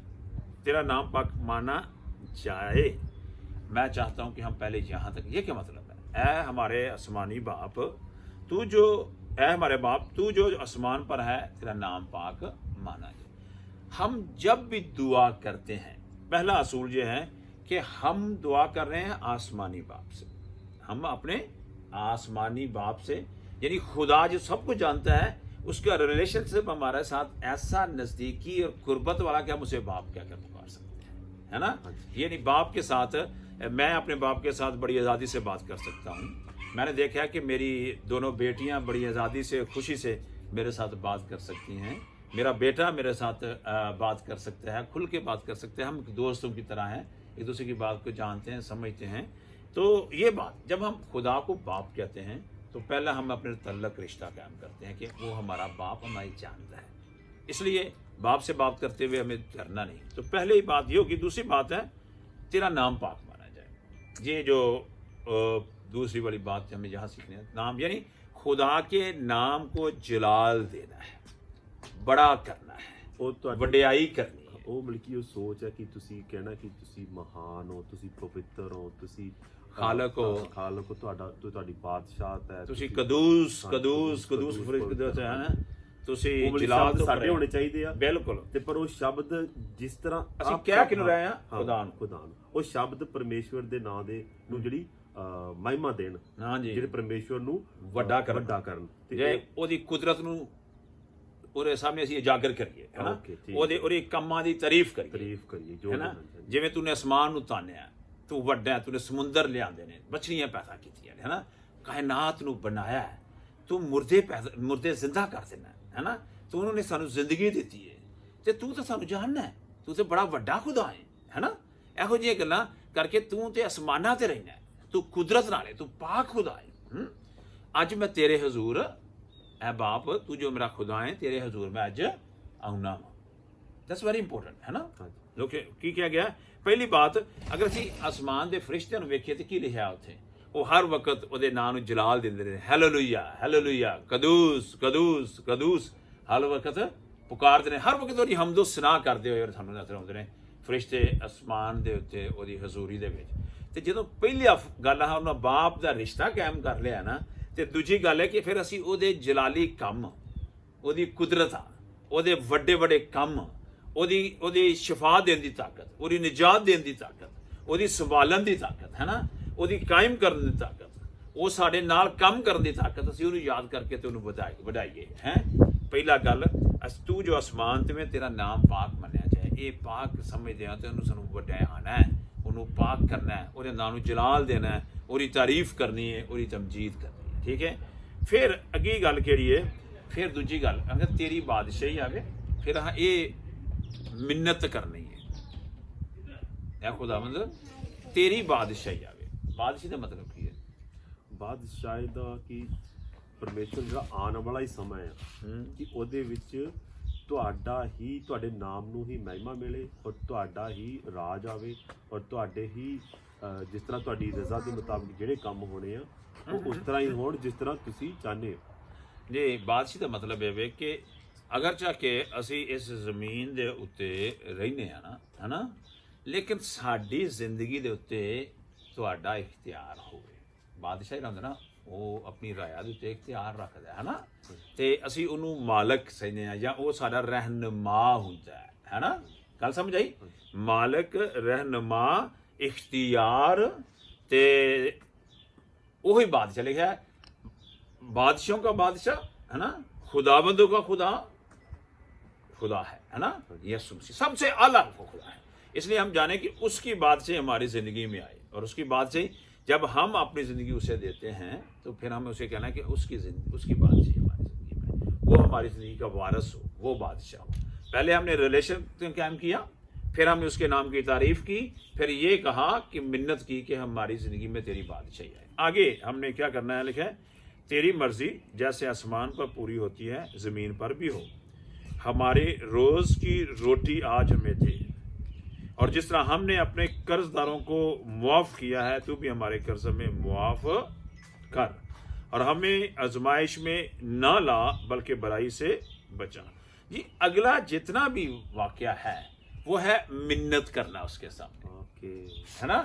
A: तेरा नाम पाक माना जाए। मैं चाहता हूं कि हम पहले यहाँ तक, ये क्या मतलब है, ऐ हमारे आसमानी बाप, ऐ हमारे बाप, तू जो आसमान पर है, तेरा नाम पाक माना जाए। हम जब भी दुआ करते हैं, पहला असूल ये है कि हम दुआ कर रहे हैं आसमानी बाप से, हम अपने आसमानी बाप से, यानी खुदा जो सब कुछ जानता है, उसका रिलेशनशिप हमारे साथ ऐसा नज़दीकी और कुर्बत वाला कि हम उसे बाप क्या कर पुकार सकते हैं, है ना। यानी बाप के साथ, मैं अपने बाप के साथ बड़ी आज़ादी से बात कर सकता हूँ। मैंने देखा है कि मेरी दोनों बेटियाँ बड़ी आज़ादी से, खुशी से मेरे साथ बात कर सकती हैं, मेरा बेटा मेरे साथ बात कर सकता है, खुल के बात कर सकते हैं, हम दोस्तों की तरह हैं, एक दूसरे की बात को जानते हैं, समझते हैं। तो ये बात, जब हम खुदा को बाप कहते हैं तो पहला हम अपने तल्लक रिश्ता कायम करते हैं कि वो हमारा बाप हमारी जानता है, इसलिए बाप से बात करते हुए हमें डरना नहीं। तो पहले ही बात ये होगी। दूसरी बात है तेरा नाम पाक माना जाए। ये जो दूसरी वाली बात हमें यहाँ सीखनी है, नाम यानी खुदा के नाम को जलाल देना है, बड़ा करना है, वडियाई करनी है।
B: ਉਹ ਬਲਕਿ ਉਹ ਸੋਚ ਹੈ ਕਿ ਤੁਸੀਂ ਕਹਿਣਾ ਕਿ ਤੁਸੀਂ ਮਹਾਨ ਹੋ, ਤੁਸੀਂ ਪਵਿੱਤਰ ਹੋ, ਤੁਸੀਂ
A: ਖਾਲਕ ਹੋ,
B: ਤੁਹਾਡੀ ਬਾਦਸ਼ਾਹਤ ਹੈ,
A: ਤੁਸੀਂ ਕਦੂਸ ਫਰਿਸ਼ਤੇ ਹੈ ਨਾ, ਤੁਸੀਂ ਜਲਾਲ
B: ਸਾਡੇ ਹੋਣੇ ਚਾਹੀਦੇ ਆ,
A: ਬਿਲਕੁਲ।
B: ਤੇ ਪਰ ਉਹ ਸ਼ਬਦ ਜਿਸ ਤਰ੍ਹਾਂ
A: ਅਸੀਂ ਕਹਿ ਕਿਉਂ ਰਹੇ ਆ, ਖੁਦਾ
B: ਨੂੰ ਉਹ ਸ਼ਬਦ ਪਰਮੇਸ਼ਵਰ ਦੇ ਨਾਂ ਦੇ ਨੂੰ ਜਿਹੜੀ ਮਹਿਮਾ ਦੇਣ, ਜਿਹੜੇ ਪਰਮੇਸ਼ਵਰ ਨੂੰ ਵੱਡਾ ਕਰਨ,
A: ਜੇ ਉਹਦੀ ਕੁਦਰਤ ਨੂੰ ਉਹਦੇ ਸਾਹਮਣੇ ਅਸੀਂ ਉਜਾਗਰ ਕਰੀਏ, ਹੈ ਨਾ, ਉਹਦੇ ਕੰਮਾਂ ਦੀ ਤਾਰੀਫ ਕਰੀਏ, ਹੈ ਨਾ। ਜਿਵੇਂ ਤੂੰ ਨੇ ਅਸਮਾਨ ਨੂੰ ਤਾਨਿਆ, ਤੂੰ ਵੱਡਾ, ਤੂੰ ਨੇ ਸਮੁੰਦਰ ਲਿਆਂਦੇ ਨੇ, ਮੱਛਲੀਆਂ ਪੈਦਾ ਕੀਤੀਆਂ ਨੇ, ਹੈ ਨਾ, ਕਾਇਨਾਤ ਨੂੰ ਬਣਾਇਆ ਹੈ, ਤੂੰ ਮੁਰਦੇ ਜ਼ਿੰਦਾ ਕਰ ਦੇਣਾ, ਹੈ ਨਾ, ਤੂੰ ਉਹਨਾਂ ਨੇ ਸਾਨੂੰ ਜ਼ਿੰਦਗੀ ਦਿੱਤੀ ਹੈ, ਤੇ ਤੂੰ ਤਾਂ ਸਾਨੂੰ ਜਾਣਨਾ ਹੈ, ਤੂੰ ਤਾਂ ਬੜਾ ਵੱਡਾ ਖੁਦਾ ਹੈ ਨਾ। ਇਹੋ ਜਿਹੀਆਂ ਗੱਲਾਂ ਕਰਕੇ ਤੂੰ ਤੇ ਅਸਮਾਨਾਂ ਤੇ ਰਹਿਣਾ, ਤੂੰ ਕੁਦਰਤ ਨਾਲ ਹੈ, ਤੂੰ ਪਾਕ ਖੁਦਾ ਹੈ। ਅੱਜ ਮੈਂ ਤੇਰੇ ਹਜ਼ੂਰ, ऐ बाप तू जो मेरा खुदा है, तेरे हजूर में अज आउना वा, दैट्स वेरी इंपॉर्टेंट है ना।
B: ਹਾਂਜੀ।
A: लोग की क्या गया पहली बात अगर ਅਸੀਂ ਆਸਮਾਨ ਦੇ ਫਰਿਸ਼ਤਿਆਂ ਨੂੰ ਵੇਖੀਏ ਤੇ ਕੀ ਲਿਖਿਆ ਉੱਥੇ ਉਹ ਹਰ ਵਕਤ ਉਹਦੇ ਨਾਂ ਨੂੰ ਜਲਾਲ ਦਿੰਦੇ ਨੇ ਹਾਲੇਲੂਇਆ ਹਾਲੇਲੂਇਆ ਕਦੂਸ ਕਦੂਸ ਕਦੂਸ ਹਰ ਵਕਤ ਪੁਕਾਰਦੇ ਨੇ ਹਰ ਵਕਤ ਉਹਦੀ ਹਮਦੋ ਸਨਾ ਕਰਦੇ ਹੋਏ ਸਾਨੂੰ ਨਜ਼ਰ ਆਉਂਦੇ ਨੇ ਫਰਿਸ਼ਤੇ ਅਸਮਾਨ ਦੇ ਉੱਤੇ ਉਹਦੀ ਹਜ਼ੂਰੀ ਦੇ ਵਿੱਚ। ਤੇ ਜਦੋਂ ਪਹਿਲੀ ਗੱਲ ਆ ਉਹਨਾਂ ਬਾਪ ਦਾ ਰਿਸ਼ਤਾ ਕਾਇਮ ਕਰ ਲਿਆ ਨਾ ਤੇ ਦੂਜੀ ਗੱਲ ਹੈ ਕਿ ਫਿਰ ਅਸੀਂ ਉਹਦੇ ਜਲਾਲੀ ਕੰਮ ਉਹਦੀ ਕੁਦਰਤ ਉਹਦੇ ਵੱਡੇ ਵੱਡੇ ਕੰਮ ਉਹਦੀ ਸ਼ਿਫਾ ਦੇਣ ਦੀ ਤਾਕਤ ਉਹਦੀ ਨਿਜਾਤ ਦੇਣ ਦੀ ਤਾਕਤ ਉਹਦੀ ਸੰਭਾਲਣ ਦੀ ਤਾਕਤ ਹੈ ਨਾ ਉਹਦੀ ਕਾਇਮ ਕਰਨ ਦੀ ਤਾਕਤ ਉਹ ਸਾਡੇ ਨਾਲ ਕੰਮ ਕਰਨ ਦੀ ਤਾਕਤ ਅਸੀਂ ਉਹਨੂੰ ਯਾਦ ਕਰਕੇ ਤੇ ਉਹਨੂੰ ਵਧਾਈਏ ਹੈ। ਪਹਿਲਾ ਗੱਲ ਤੂੰ ਜੋ ਅਸਮਾਨ ਤੇ ਮੈਂ ਤੇਰਾ ਨਾਮ ਪਾਕ ਮੰਨਿਆ ਜਾਏ ਇਹ ਪਾਕ ਸਮਝਦੇ ਆ ਤੇ ਉਹਨੂੰ ਸਾਨੂੰ ਵਧਾਉਣਾ ਹੈ ਉਹਨੂੰ ਪਾਕ ਕਰਨਾ ਹੈ ਉਹਦੇ ਨਾਮ ਨੂੰ ਜਲਾਲ ਦੇਣਾ ਹੈ ਉਹਦੀ ਤਾਰੀਫ ਕਰਨੀ ਹੈ ਉਹਦੀ ਤਮਜੀਦ ਕਰਨੀ ਹੈ ਠੀਕ ਹੈ। ਫਿਰ ਅੱਗੇ ਗੱਲ ਕਿਹੜੀ ਹੈ ਫਿਰ ਦੂਜੀ ਗੱਲ ਅਗਰ ਤੇਰੀ ਬਾਦਸ਼ਾਹੀ ਆਵੇ ਫਿਰ ਇਹ ਮਿੰਨਤ ਕਰਨੀ ਹੈ ਖੁਦਾਵੰਦ ਤੇਰੀ ਬਾਦਸ਼ਾਹੀ ਆਵੇ। ਬਾਦਸ਼ਾਹੀ ਦਾ ਮਤਲਬ ਕੀ ਹੈ
B: ਬਾਦਸ਼ਾਹੀ ਦਾ ਕਿ ਪਰਮੇਸ਼ਰ ਜਿਹੜਾ ਆਉਣ ਵਾਲਾ ਹੀ ਸਮਾਂ ਹੈ ਕਿ ਉਹਦੇ ਵਿੱਚ ਤੁਹਾਡਾ ਹੀ ਤੁਹਾਡੇ ਨਾਮ ਨੂੰ ਹੀ ਮਹਿਮਾ ਮਿਲੇ ਔਰ ਤੁਹਾਡਾ ਹੀ ਰਾਜ ਆਵੇ ਔਰ ਤੁਹਾਡੇ ਹੀ ਜਿਸ ਤਰ੍ਹਾਂ ਤੁਹਾਡੀ ਰਜ਼ਾ ਦੇ ਮੁਤਾਬਿਕ ਜਿਹੜੇ ਕੰਮ ਹੋਣੇ ਆ ਉਹ ਉਸ ਤਰ੍ਹਾਂ ਹੀ ਹੋਣ ਜਿਸ ਤਰ੍ਹਾਂ ਤੁਸੀਂ ਚਾਹੁੰਦੇ ਹੋ।
A: ਜੀ ਬਾਦਸ਼ਾਹੀ ਦਾ ਮਤਲਬ ਇਹ ਵੇ ਕਿ ਅਗਰ ਚਾਹ ਕੇ ਅਸੀਂ ਇਸ ਜ਼ਮੀਨ ਦੇ ਉੱਤੇ ਰਹਿੰਦੇ ਆ ਨਾ ਹੈ ਨਾ ਲੇਕਿਨ ਸਾਡੀ ਜ਼ਿੰਦਗੀ ਦੇ ਉੱਤੇ ਤੁਹਾਡਾ ਇਖਤਿਆਰ ਹੋਵੇ। ਬਾਦਸ਼ਾਹ ਜਿਹੜਾ ਹੁੰਦਾ ਨਾ ਉਹ ਆਪਣੀ ਰਾਇਆ ਦੇ ਉੱਤੇ ਇਖਤਿਆਰ ਰੱਖਦਾ ਹੈ ਨਾ ਤੇ ਅਸੀਂ ਉਹਨੂੰ ਮਾਲਕ ਸਮਝਦੇ ਹਾਂ ਜਾਂ ਉਹ ਸਾਡਾ ਰਹਿਨੁਮਾ ਹੁੰਦਾ ਹੈ ਨਾ ਗੱਲ ਸਮਝ ਆਈ ਮਾਲਕ ਰਹਿਨੁਮਾ ਇਖਤਿਆਰ ਤੇ ਉਹੀ ਬਾਦਸ਼ਾਹ ਲਿਖਿਆ बादशाहों का बादशाह है ना खुदाबंदों का खुदा है ना यीशु मसीह सबसे अलग वो खुदा है। इसलिए हम जाने कि उसकी बादशाही हमारी ज़िंदगी में आए और उसकी बादशाही जब हम अपनी ज़िंदगी उसे देते हैं तो फिर हमें उसे कहना है कि उसकी बादशाही हमारी ज़िंदगी में वो हमारी ज़िंदगी का वारस हो वो बादशाह हो। पहले हमने रिलेशन कायम किया फिर हमने उसके नाम की तारीफ़ की फिर ये कहा कि मिन्नत की कि हमारी ज़िंदगी में तेरी बादशाही आए। आगे हमने क्या करना है लिखा है तेरी मर्जी जैसे आसमान पर पूरी होती है ज़मीन पर भी हो। हमारे रोज़ की रोटी आज हमें दे और जिस तरह हमने अपने कर्जदारों को मुआफ़ किया है तू भी हमारे कर्ज में मुआफ़ कर और हमें आजमाइश में न ला बल्कि बुराई से बचा। ये अगला जितना भी वाक़या है वो है मिन्नत करना उसके सामने है ना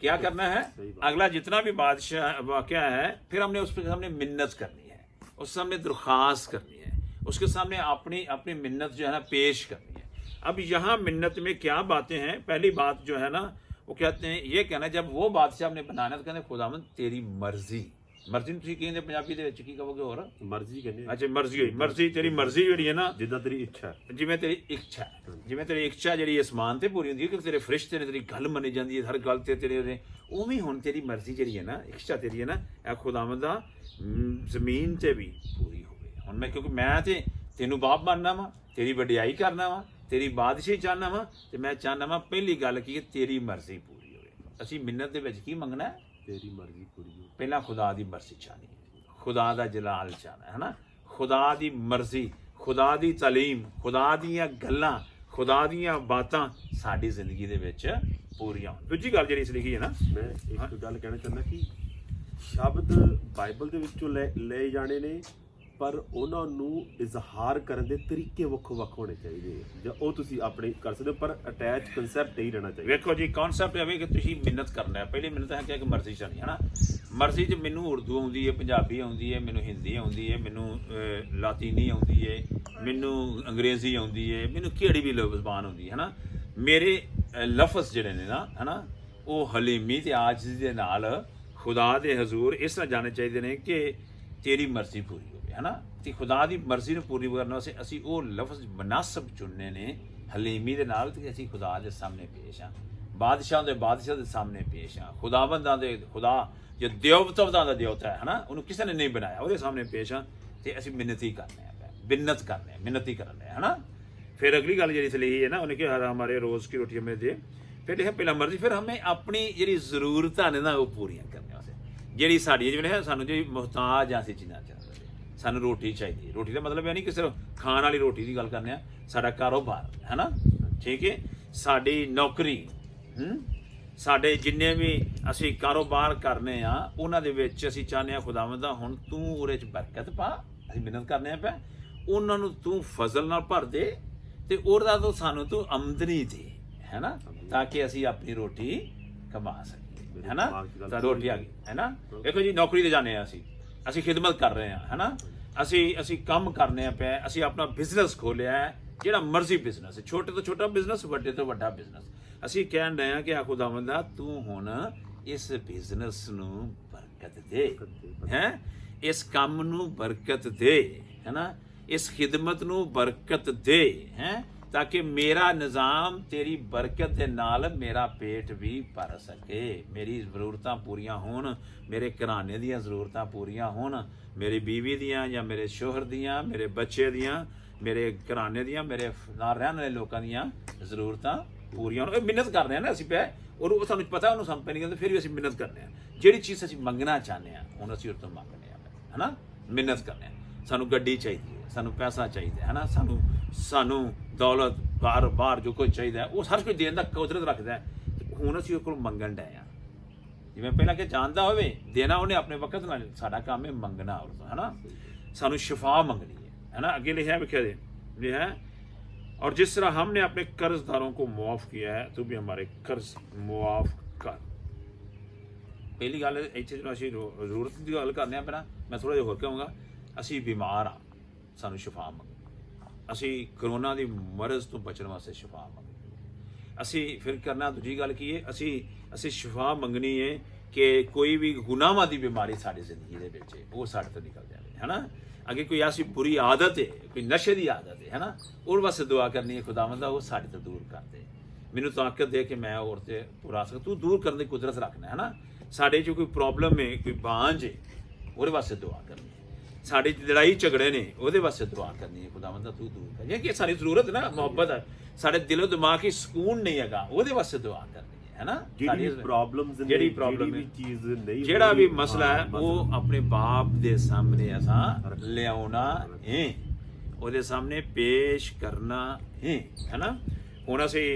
A: क्या करना है अगला जितना भी बादशाह वाक़या है फिर हमने उसके सामने मिन्नत करनी है उसके सामने दरख्वास्त करनी है उसके सामने अपनी मिन्नत जो है ना पेश करनी है। अब यहाँ मिन्नत में क्या बातें हैं पहली बात जो है ना वो कहते हैं ये कहना जब वो बादशाह हमने बनाना तो कहते खुदावंद तेरी मर्जी ਮਰਜ਼ੀ ਨੂੰ ਤੁਸੀਂ ਕਹਿੰਦੇ ਪੰਜਾਬੀ ਦੇ ਵਿੱਚ ਕੀ ਕਹੋਗੇ ਹੋਰ
B: ਮਰਜ਼ੀ ਕਹਿੰਦੇ
A: ਅੱਛਾ ਮਰਜ਼ੀ ਹੋਈ ਮਰਜ਼ੀ ਤੇਰੀ ਮਰਜ਼ੀ ਜਿਹੜੀ ਹੈ ਨਾ
B: ਜਿੱਦਾਂ ਤੇਰੀ ਇੱਛਾ
A: ਜਿਵੇਂ ਤੇਰੀ ਇੱਛਾ ਜਿਹੜੀ ਅਸਮਾਨ ਤੇ ਪੂਰੀ ਹੁੰਦੀ ਹੈ ਕਿ ਤੇਰੇ ਫਰਿਸ਼ਤੇ ਨੇ ਤੇਰੀ ਗੱਲ ਮੰਨੀ ਜਾਂਦੀ ਹੈ ਹਰ ਗੱਲ ਤੇ ਤੇਰੇ ਉਵੇਂ ਹੁਣ ਤੇਰੀ ਮਰਜ਼ੀ ਜਿਹੜੀ ਹੈ ਨਾ ਇੱਛਾ ਤੇਰੀ ਹੈ ਨਾ ਇਹ ਖੁਦਾਵੰਦ ਦਾ ਜ਼ਮੀਨ ਤੇ ਵੀ ਪੂਰੀ ਹੋਵੇ। ਹੁਣ ਮੈਂ ਕਿਉਂਕਿ ਮੈਂ ਤੇ ਤੈਨੂੰ ਬਾਪ ਮੰਨਣਾ ਵਾ ਤੇਰੀ ਵਡਿਆਈ ਕਰਨਾ ਵਾ ਤੇਰੀ ਬਾਦਸ਼ਾਹੀ ਚਾਹਨਾ ਵਾ ਤੇ ਮੈਂ ਚਾਹਨਾ ਵਾ ਪਹਿਲੀ ਗੱਲ ਕੀ ਤੇਰੀ ਮਰਜ਼ੀ ਪੂਰੀ ਹੋਵੇ। ਅਸੀਂ ਮਿੰਨਤ ਦੇ ਵਿੱਚ ਕੀ ਮੰਗਣਾ
B: तेरी मर्जी पूरी हो
A: ਪਹਿਲਾਂ ਖੁਦਾ ਦੀ ਮਰਜ਼ੀ ਚਾਹਨੀ ਖੁਦਾ ਦਾ ਜਲਾਲ ਚਾਹਨਾ ਹੈ ਨਾ ਖੁਦਾ ਦੀ ਮਰਜ਼ੀ ਖੁਦਾ ਦੀ ਤਾਲੀਮ ਖੁਦਾ ਦੀਆਂ ਗੱਲਾਂ ਖੁਦਾ ਦੀਆਂ ਬਾਤਾਂ ਸਾਡੀ ਜ਼ਿੰਦਗੀ ਦੇ ਵਿੱਚ ਪੂਰੀਆਂ ਹੋਣ। ਦੂਜੀ ਗੱਲ ਜਿਹੜੀ ਇਸ ਲਿਖੀ ਹੈ ਨਾ
B: ਮੈਂ ਇੱਕ ਗੱਲ ਕਹਿਣਾ ਚਾਹੁੰਦਾ ਕਿ ਸ਼ਬਦ ਬਾਈਬਲ ਦੇ ਵਿੱਚੋਂ ਲਏ ਜਾਣੇ ਨੇ ਪਰ ਉਹਨਾਂ ਨੂੰ ਇਜ਼ਹਾਰ ਕਰਨ ਦੇ ਤਰੀਕੇ ਵੱਖੋ ਵੱਖ ਹੋਣੇ ਚਾਹੀਦੇ ਜਾਂ ਉਹ ਤੁਸੀਂ ਆਪਣੇ ਕਰ ਸਕਦੇ ਹੋ ਪਰ ਅਟੈਚ ਕਨਸੈਪਟ ਹੀ ਰਹਿਣਾ ਚਾਹੀਦਾ।
A: ਵੇਖੋ ਜੀ ਕਨਸੈਪਟ ਇਹ ਕਿ ਤੁਸੀਂ ਮਿਹਨਤ ਕਰਨਾ ਹੈ ਪਹਿਲੀ ਮਿਹਨਤ ਹੈ ਕਿ ਮਰਜ਼ੀ ਚਾਹਣੀ ਹੈ ਨਾ ਮਰਜ਼ੀ 'ਚ ਮੈਨੂੰ ਉਰਦੂ ਆਉਂਦੀ ਹੈ ਪੰਜਾਬੀ ਆਉਂਦੀ ਹੈ ਮੈਨੂੰ ਹਿੰਦੀ ਆਉਂਦੀ ਹੈ ਮੈਨੂੰ ਲਾਤੀਨੀ ਆਉਂਦੀ ਹੈ ਮੈਨੂੰ ਅੰਗਰੇਜ਼ੀ ਆਉਂਦੀ ਹੈ ਮੈਨੂੰ ਕਿਹੜੀ ਵੀ ਜ਼ਬਾਨ ਆਉਂਦੀ ਹੈ ਨਾ ਮੇਰੇ ਲਫ਼ਜ਼ ਜਿਹੜੇ ਨੇ ਨਾ ਹੈ ਨਾ ਉਹ ਹਲੀਮੀ ਤੇ ਆਜਜ਼ੀ ਦੇ ਨਾਲ ਖੁਦਾ ਦੇ ਹਜ਼ੂਰ ਇਸ ਤਰ੍ਹਾਂ ਜਾਣੇ ਚਾਹੀਦੇ ਨੇ ਕਿ ਤੇਰੀ ਮਰਜ਼ੀ ਪੂਰੀ ਹੋਵੇ ਹੈ ਨਾ ਤੇ ਖੁਦਾ ਦੀ ਮਰਜ਼ੀ ਨੂੰ ਪੂਰੀ ਕਰਨ ਵਾਸਤੇ ਅਸੀਂ ਉਹ ਲਫ਼ਜ਼ ਮੁਨਾਸਬ ਚੁਣਨੇ ਨੇ ਹਲੀਮੀ ਦੇ ਨਾਲ ਤੇ ਅਸੀਂ ਖੁਦਾ ਦੇ ਸਾਹਮਣੇ ਪੇਸ਼ ਹਾਂ ਬਾਦਸ਼ਾਹ ਦੇ ਸਾਹਮਣੇ ਪੇਸ਼ ਹਾਂ ਖੁਦਾਵੰਦਾਂ ਦੇ ਖੁਦਾ ਜੋ ਦੇਵਤਾਵਾਂ ਦਾ ਦੇਵਤਾ ਹੈ ਨਾ ਉਹਨੂੰ ਕਿਸੇ ਨੇ ਨਹੀਂ ਬਣਾਇਆ ਉਹਦੇ ਸਾਹਮਣੇ ਪੇਸ਼ ਹਾਂ ਤੇ ਅਸੀਂ ਮਿੰਨਤੀ ਕਰਨੇ ਆ ਮਿੰਨਤੀ ਕਰਨੇ ਹੈ ਨਾ। ਫਿਰ ਅਗਲੀ ਗੱਲ ਜਿਹੜੀ ਇਸ ਲਈ ਹੈ ਨਾ ਉਹਨੇ ਕਿਹਾ ਹਮਾਰੇ ਰੋਜ਼ ਕੀ ਰੋਟੀ ਹਮੇਂ ਦੇ ਫਿਰ ਇਹ ਪਹਿਲਾਂ ਮਰਜ਼ੀ ਫਿਰ ਹਮੇ ਆਪਣੀ ਜਿਹੜੀ ਜ਼ਰੂਰਤਾਂ ਨੇ ਨਾ ਉਹ ਪੂਰੀਆਂ ਕਰਨੀਆਂ ਵਾਸਤੇ ਜਿਹੜੀ ਸਾਡੀ ਜਿਵੇਂ ਸਾਨੂੰ ਜਿਹੜੀ ਮੁਹਤਾਜ ਆ ਅਸੀਂ ਚੀਜ਼ਾਂ ਚਾਹੀਦੀਆਂ ਸਾਨੂੰ ਰੋਟੀ ਚਾਹੀਦੀ ਰੋਟੀ ਦਾ ਮਤਲਬ ਇਹ ਨਹੀਂ ਕਿ ਸਿਰਫ ਖਾਣ ਵਾਲੀ ਰੋਟੀ ਦੀ ਗੱਲ ਕਰਨੇ ਆ ਸਾਡਾ ਕਾਰੋਬਾਰ ਹੈ ਨਾ, ਠੀਕ ਹੈ, ਸਾਡੀ ਨੌਕਰੀ, ਸਾਡੇ ਜਿੰਨੇ ਵੀ ਅਸੀਂ ਕਾਰੋਬਾਰ ਕਰਨੇ ਆ ਉਹਨਾਂ ਦੇ ਵਿੱਚ ਅਸੀਂ ਚਾਹੁੰਦੇ ਹਾਂ ਖੁਦਾਵੰਦਾ ਹੁਣ ਤੂੰ ਉਹਦੇ 'ਚ ਬਰਕਤ ਪਾ, ਅਸੀਂ ਮਿਹਨਤ ਕਰਨੇ ਆ ਪਿਆ, ਉਹਨਾਂ ਨੂੰ ਤੂੰ ਫਜ਼ਲ ਨਾਲ ਭਰ ਦੇ ਤੇ ਉਹਦਾ ਤੋਂ ਸਾਨੂੰ ਤੂੰ ਆਮਦਨੀ ਦੇ, ਹੈ ਨਾ, ਤਾਂ ਕਿ ਅਸੀਂ ਆਪਣੀ ਰੋਟੀ ਕਮਾ ਸਕੀਏ, ਹੈ ਨਾ, ਤਾਂ ਰੋਟੀ ਆ ਗਈ, ਹੈ ਨਾ। ਦੇਖੋ ਜੀ ਨੌਕਰੀ ਤੇ ਜਾਂਦੇ ਆ, ਅਸੀਂ ਖਿਦਮਤ ਕਰ ਰਹੇ ਹਾਂ, ਹੈ ਨਾ, ਅਸੀਂ ਕੰਮ ਕਰਨੇ ਆ ਪਿਆ, ਅਸੀਂ ਆਪਣਾ ਬਿਜ਼ਨਸ ਖੋਲਿਆ ਹੈ, ਜਿਹੜਾ ਮਰਜ਼ੀ ਬਿਜ਼ਨਸ ਹੈ, ਛੋਟੇ ਤੋਂ ਛੋਟਾ ਬਿਜ਼ਨਸ, ਵੱਡੇ ਤੋਂ ਵੱਡਾ ਬਿਜ਼ਨਸ, ਅਸੀਂ ਕਹਿਣ ਰਹੇ ਹਾਂ ਕਿ ਆ ਖੁਦਾਵੰਦਾ ਤੂੰ ਹੁਣ ਇਸ ਬਿਜ਼ਨਸ ਨੂੰ ਬਰਕਤ ਦੇ, ਹੈ, ਇਸ ਕੰਮ ਨੂੰ ਬਰਕਤ ਦੇ, ਹੈ ਨਾ, ਇਸ ਖਿਦਮਤ ਨੂੰ ਬਰਕਤ ਦੇ, ਹੈ, ਤਾਂ ਕਿ ਮੇਰਾ ਨਿਜ਼ਾਮ ਤੇਰੀ ਬਰਕਤ ਦੇ ਨਾਲ ਮੇਰਾ ਪੇਟ ਵੀ ਭਰ ਸਕੇ, ਮੇਰੀ ਜ਼ਰੂਰਤਾਂ ਪੂਰੀਆਂ ਹੋਣ, ਮੇਰੇ ਘਰਾਣੇ ਦੀਆਂ ਜ਼ਰੂਰਤਾਂ ਪੂਰੀਆਂ ਹੋਣ, ਮੇਰੀ ਬੀਵੀ ਦੀਆਂ ਜਾਂ ਮੇਰੇ ਸ਼ੋਹਰ ਦੀਆਂ, ਮੇਰੇ ਬੱਚੇ ਦੀਆਂ, ਮੇਰੇ ਘਰਾਣੇ ਦੀਆਂ, ਮੇਰੇ ਨਾਲ ਰਹਿਣ ਵਾਲੇ ਲੋਕਾਂ ਦੀਆਂ ਜ਼ਰੂਰਤਾਂ ਪੂਰੀਆਂ ਹੋਣ। ਮਿਹਨਤ ਕਰ ਰਹੇ ਹਾਂ ਨਾ ਅਸੀਂ ਪੈ, ਔਰ ਸਾਨੂੰ ਪਤਾ ਉਹਨੂੰ ਸੰਪੇ ਨਹੀਂ ਕਰਦੇ, ਫਿਰ ਵੀ ਅਸੀਂ ਮਿਹਨਤ ਕਰਦੇ ਹਾਂ, ਜਿਹੜੀ ਚੀਜ਼ ਅਸੀਂ ਮੰਗਣਾ ਚਾਹੁੰਦੇ ਹਾਂ ਹੁਣ ਅਸੀਂ ਉਹ ਤੋਂ ਮੰਗਦੇ ਹਾਂ, ਹੈ ਨਾ, ਮਿਹਨਤ ਕਰਦੇ ਹਾਂ, ਸਾਨੂੰ ਗੱਡੀ ਚਾਹੀਦੀ ਹੈ, ਸਾਨੂੰ ਪੈਸਾ ਚਾਹੀਦਾ ਹੈ ਨਾ, ਸਾਨੂੰ ਦੌਲਤ ਬਾਰ ਜੋ ਕੁਝ ਚਾਹੀਦਾ ਉਹ ਹਰ ਕੋਈ ਦੇਣ ਦਾ ਕੁਦਰਤ ਰੱਖਦਾ ਹੈ, ਹੁਣ ਅਸੀਂ ਉਹ ਕੋਲ ਮੰਗਣ ਡਏ ਹਾਂ, ਜਿਵੇਂ ਪਹਿਲਾਂ ਕਿ ਜਾਣਦਾ ਹੋਵੇ ਦੇਣਾ ਉਹਨੇ ਆਪਣੇ ਵਕਤ ਨਾਲ, ਸਾਡਾ ਕੰਮ ਹੈ ਮੰਗਣਾ, ਹੈ ਨਾ, ਸਾਨੂੰ ਸ਼ਿਫਾ ਮੰਗਣੀ है ना। आगे लिखा है क्या ये है, और जिस तरह हमने अपने कर्जदारों को मुआफ किया है तू भी हमारे कर्ज मुआफ कर। पहली गल इत्थे जो असीं जरूरत की गल करने पहला मैं थोड़ा जिहा होर कहूँगा, असीं बीमार हाँ, सानूं शिफा मंग, असीं करोना की मरज़ तो बचने वास्ते शिफा मंग, असीं फिर करना दूजी गल की है, असीं शिफा मंगनी है कि कोई भी गुनाहां दी बीमारी साडी जिंदगी दे विच वो साडे तो निकल जाए, है ना। अगे कोई ऐसी बुरी आदत है, कोई नशे की आदत है ना, और वास्ते दुआ करनी है खुदावंदा वो साडे तो दूर कर दे, मैनू ताकत दे कि मैं और ते पूरा सक, तू दूर करने की कुदरत रखना, है ना। साडे जो कोई प्रॉब्लम है, कोई बांझ है, वो वास्ते दुआ करनी है, साडी लड़ाई झगड़े ने वो वास्ते दुआ करनी है, खुदावंदा तू दूर कर, ये कि सारी जरूरत है ना, मुहब्बत है, साडे दिलो दिमाग की सुकून नहीं है, वो वास्ते दुआ करनी है ना। ਜਿਹੜੀ ਪ੍ਰੋਬਲਮ ਹੈ, ਜਿਹੜਾ ਵੀ ਮਸਲਾ ਹੈ ਉਹ ਆਪਣੇ ਬਾਪ ਦੇ ਸਾਹਮਣੇ ਅਸਾਂ ਲਿਆਉਣਾ ਹੈ, ਉਹਦੇ ਸਾਹਮਣੇ ਪੇਸ਼ ਕਰਨਾ ਹੈ ਨਾ। ਹੁਣ ਅਸੀਂ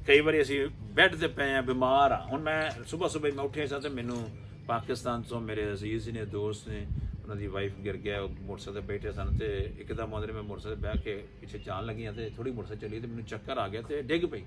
A: ਕਈ ਵਾਰੀ ਅਸੀਂ ਬੈੱਡ ਤੇ ਪਏ ਆ, ਬਿਮਾਰ ਆ, ਹੁਣ ਮੈਂ ਸਵੇਰ ਮੈਂ ਉੱਠਿਆ ਸਾਂ ਤੇ ਮੈਨੂੰ ਪਾਕਿਸਤਾਨ ਤੋਂ ਮੇਰੇ ਅਜ਼ੀਜ਼ ਨੇ, ਦੋਸਤ ਨੇ, ਉਹਨਾਂ ਦੀ ਵਾਈਫ ਗਿਰ ਗਿਆ, ਮੋਟਰਸਾਈਕਲ ਤੇ ਬੈਠੇ ਸਨ ਤੇ ਇੱਕਦਮ ਉਹਦੇ ਮੈਂ ਮੋਟਰਸਾਈਕਲ ਬਹਿ ਕੇ ਪਿੱਛੇ ਜਾਣ ਲੱਗੀਆਂ ਤੇ ਥੋੜੀ ਮੋਟਰਸਾਈਕਲ ਚੱਲੀ ਤੇ ਮੈਨੂੰ ਚੱਕਰ ਆ ਗਿਆ ਤੇ ਡਿੱਗ ਪਈ,